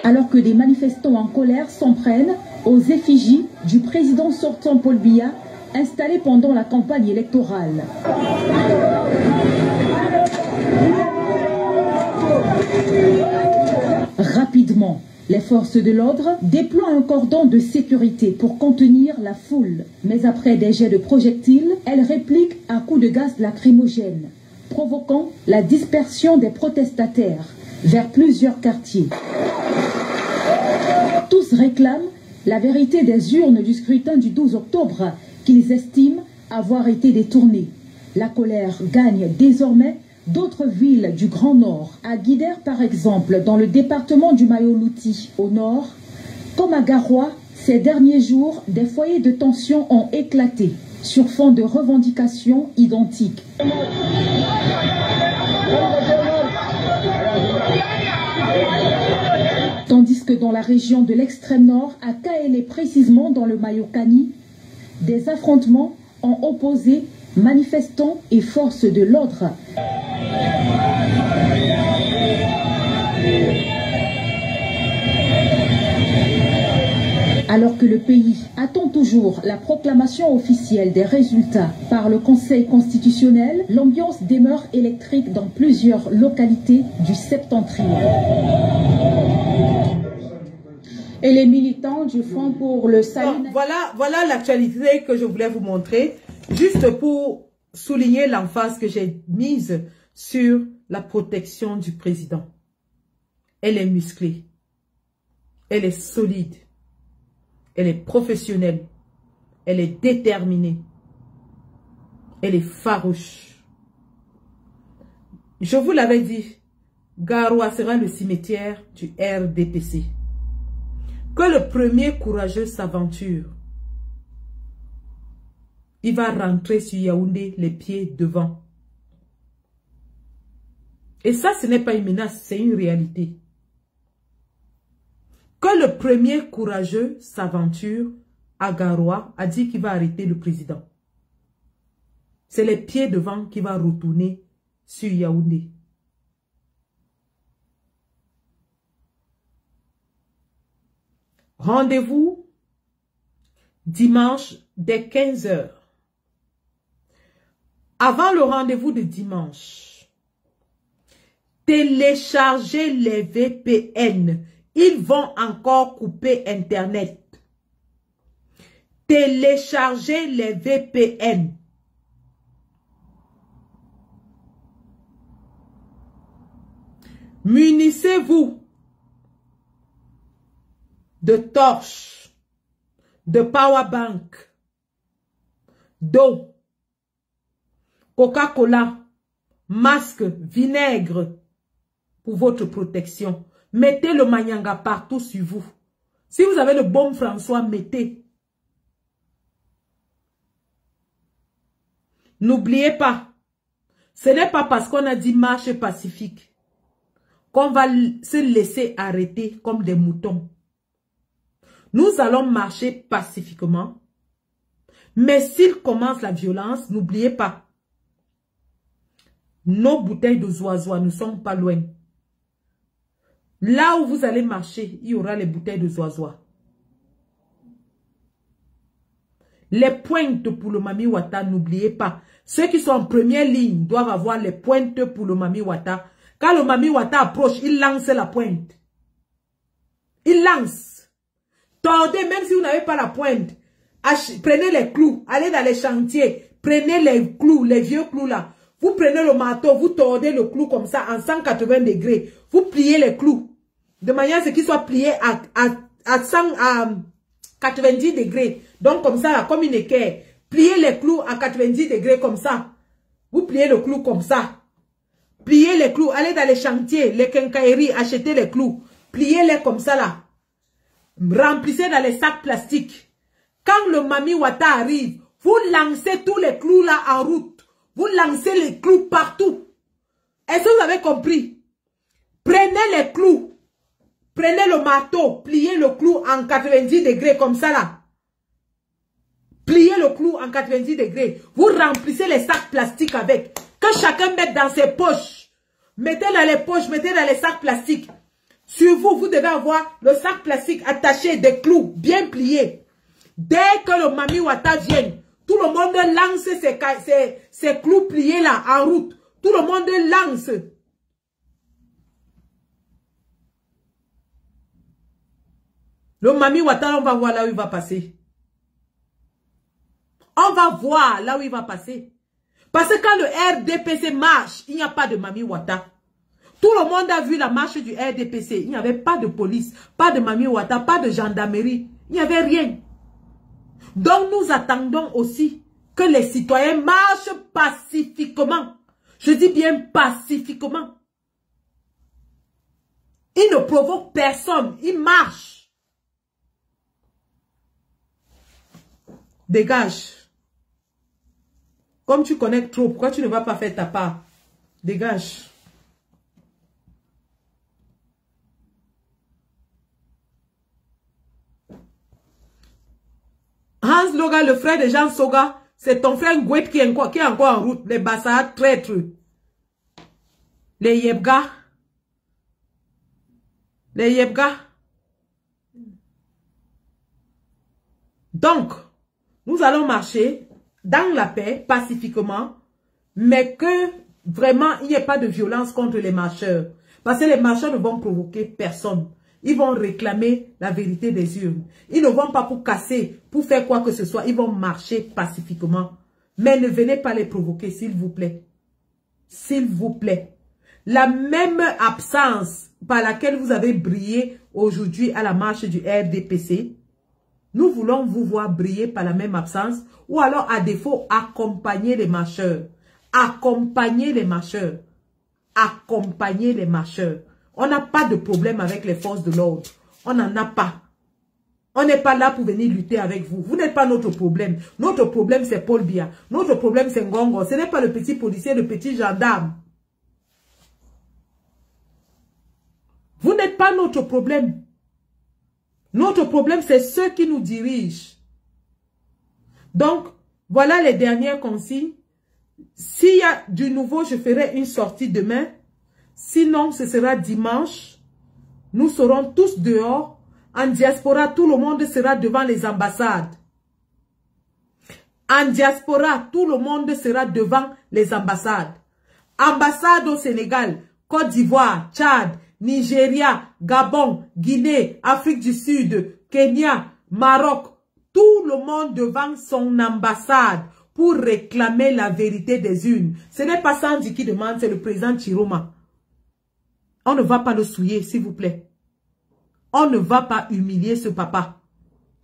Alors que des manifestants en colère s'en prennent aux effigies du président sortant Paul Biya, installé pendant la campagne électorale. Rapidement, les forces de l'ordre déploient un cordon de sécurité pour contenir la foule. Mais après des jets de projectiles, elles répliquent à coups de gaz lacrymogène, provoquant la dispersion des protestataires vers plusieurs quartiers. Tous réclament la vérité des urnes du scrutin du 12 octobre qu'ils estiment avoir été détournées. La colère gagne désormais d'autres villes du Grand Nord, à Guider par exemple, dans le département du Mayo-Louti, au nord, comme à Garoua, ces derniers jours, des foyers de tension ont éclaté sur fond de revendications identiques. Tandis que dans la région de l'extrême nord, à Kaélé précisément dans le Mayokani, des affrontements ont opposé manifestants et forces de l'ordre. Alors que le pays attend toujours la proclamation officielle des résultats par le Conseil constitutionnel, l'ambiance demeure électrique dans plusieurs localités du septentrion. Et les militants du Front pour le Salut... Voilà l'actualité que je voulais vous montrer, juste pour souligner l'emphase que j'ai mise sur la protection du président. Elle est musclée, elle est solide, elle est professionnelle, elle est déterminée, elle est farouche. Je vous l'avais dit, Garoua sera le cimetière du RDPC. Que le premier courageux s'aventure, il va rentrer sur Yaoundé les pieds devant. Et ça, ce n'est pas une menace, c'est une réalité. Que le premier courageux s'aventure à Garoua, a dit qu'il va arrêter le président. C'est les pieds devant qui va retourner sur Yaoundé. Rendez-vous dimanche dès 15 h. Avant le rendez-vous de dimanche, téléchargez les VPN. Ils vont encore couper Internet. Téléchargez les VPN. Munissez-vous de torches, de powerbank, d'eau, Coca-Cola, masque, vinaigre pour votre protection. Mettez le manyanga partout sur vous. Si vous avez le bon François, mettez. N'oubliez pas, ce n'est pas parce qu'on a dit marche pacifique qu'on va se laisser arrêter comme des moutons. Nous allons marcher pacifiquement. Mais s'il commence la violence, n'oubliez pas, nos bouteilles de zoazoa ne sont pas loin. Là où vous allez marcher, il y aura les bouteilles de zoazoa. Les pointes pour le Mami Wata, n'oubliez pas. Ceux qui sont en première ligne doivent avoir les pointes pour le Mami Wata. Quand le Mami Wata approche, il lance la pointe. Il lance. Tordez, même si vous n'avez pas la pointe. Prenez les clous, allez dans les chantiers. Prenez les clous, les vieux clous là. Vous prenez le marteau, vous tordez le clou comme ça en 180 degrés. Vous pliez les clous. De manière à ce qu'ils soient pliés à 90 degrés. Donc comme ça, là, comme une équerre. Pliez les clous à 90 degrés comme ça. Vous pliez le clou comme ça. Pliez les clous. Allez dans les chantiers, les quincailleries, achetez les clous. Pliez-les comme ça là. Remplissez dans les sacs plastiques. Quand le Mami Wata arrive, vous lancez tous les clous là en route. Vous lancez les clous partout. Est-ce que vous avez compris? Prenez les clous. Prenez le marteau. Pliez le clou en 90 degrés comme ça là. Pliez le clou en 90 degrés. Vous remplissez les sacs plastiques avec. Que chacun mette dans ses poches. Mettez dans les poches, mettez dans les sacs plastiques. Sur vous, vous devez avoir le sac plastique attaché, des clous bien pliés. Dès que le Mami Wata vienne, tout le monde lance ses clous pliés là en route. Tout le monde lance. Le Mami Wata, on va voir là où il va passer. On va voir là où il va passer. Parce que quand le RDPC marche, il n'y a pas de Mami Wata. Tout le monde a vu la marche du RDPC. Il n'y avait pas de police, pas de Mami Wata, pas de gendarmerie. Il n'y avait rien. Donc nous attendons aussi que les citoyens marchent pacifiquement. Je dis bien pacifiquement. Ils ne provoquent personne. Ils marchent. Dégage. Comme tu connais trop, pourquoi tu ne vas pas faire ta part? Dégage. Hans Loga, le frère de Jean Soga, c'est ton frère Ngouet qui est encore en route. Les Bassards traîtres. Les Yebga. Les Yebga. Donc, nous allons marcher dans la paix, pacifiquement, mais que vraiment, il n'y ait pas de violence contre les marcheurs. Parce que les marcheurs ne vont provoquer personne. Ils vont réclamer la vérité des urnes. Ils ne vont pas pour casser, pour faire quoi que ce soit. Ils vont marcher pacifiquement. Mais ne venez pas les provoquer, s'il vous plaît. S'il vous plaît. La même absence par laquelle vous avez brillé aujourd'hui à la marche du RDPC, nous voulons vous voir briller par la même absence, ou alors à défaut, accompagner les marcheurs. Accompagner les marcheurs. Accompagner les marcheurs. On n'a pas de problème avec les forces de l'ordre. On n'en a pas. On n'est pas là pour venir lutter avec vous. Vous n'êtes pas notre problème. Notre problème, c'est Paul Biya. Notre problème, c'est Ngongo. Ce n'est pas le petit policier, le petit gendarme. Vous n'êtes pas notre problème. Notre problème, c'est ceux qui nous dirigent. Donc, voilà les dernières consignes. S'il y a du nouveau, je ferai une sortie demain. Sinon, ce sera dimanche. Nous serons tous dehors. En diaspora, tout le monde sera devant les ambassades. En diaspora, tout le monde sera devant les ambassades. Ambassade au Sénégal, Côte d'Ivoire, Tchad, Nigeria, Gabon, Guinée, Afrique du Sud, Kenya, Maroc. Tout le monde devant son ambassade pour réclamer la vérité des urnes. Ce n'est pas Sandy qui demande, c'est le président Chiroma. On ne va pas le souiller, s'il vous plaît. On ne va pas humilier ce papa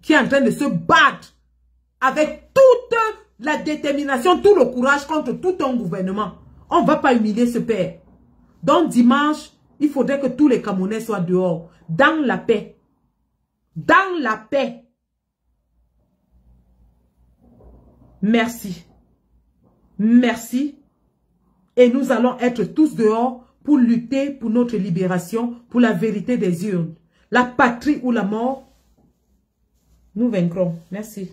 qui est en train de se battre avec toute la détermination, tout le courage contre tout un gouvernement. On ne va pas humilier ce père. Donc dimanche, il faudrait que tous les Camerounais soient dehors, dans la paix. Dans la paix. Merci. Merci. Et nous allons être tous dehors pour lutter pour notre libération, pour la vérité des urnes. La patrie ou la mort, nous vaincrons. Merci.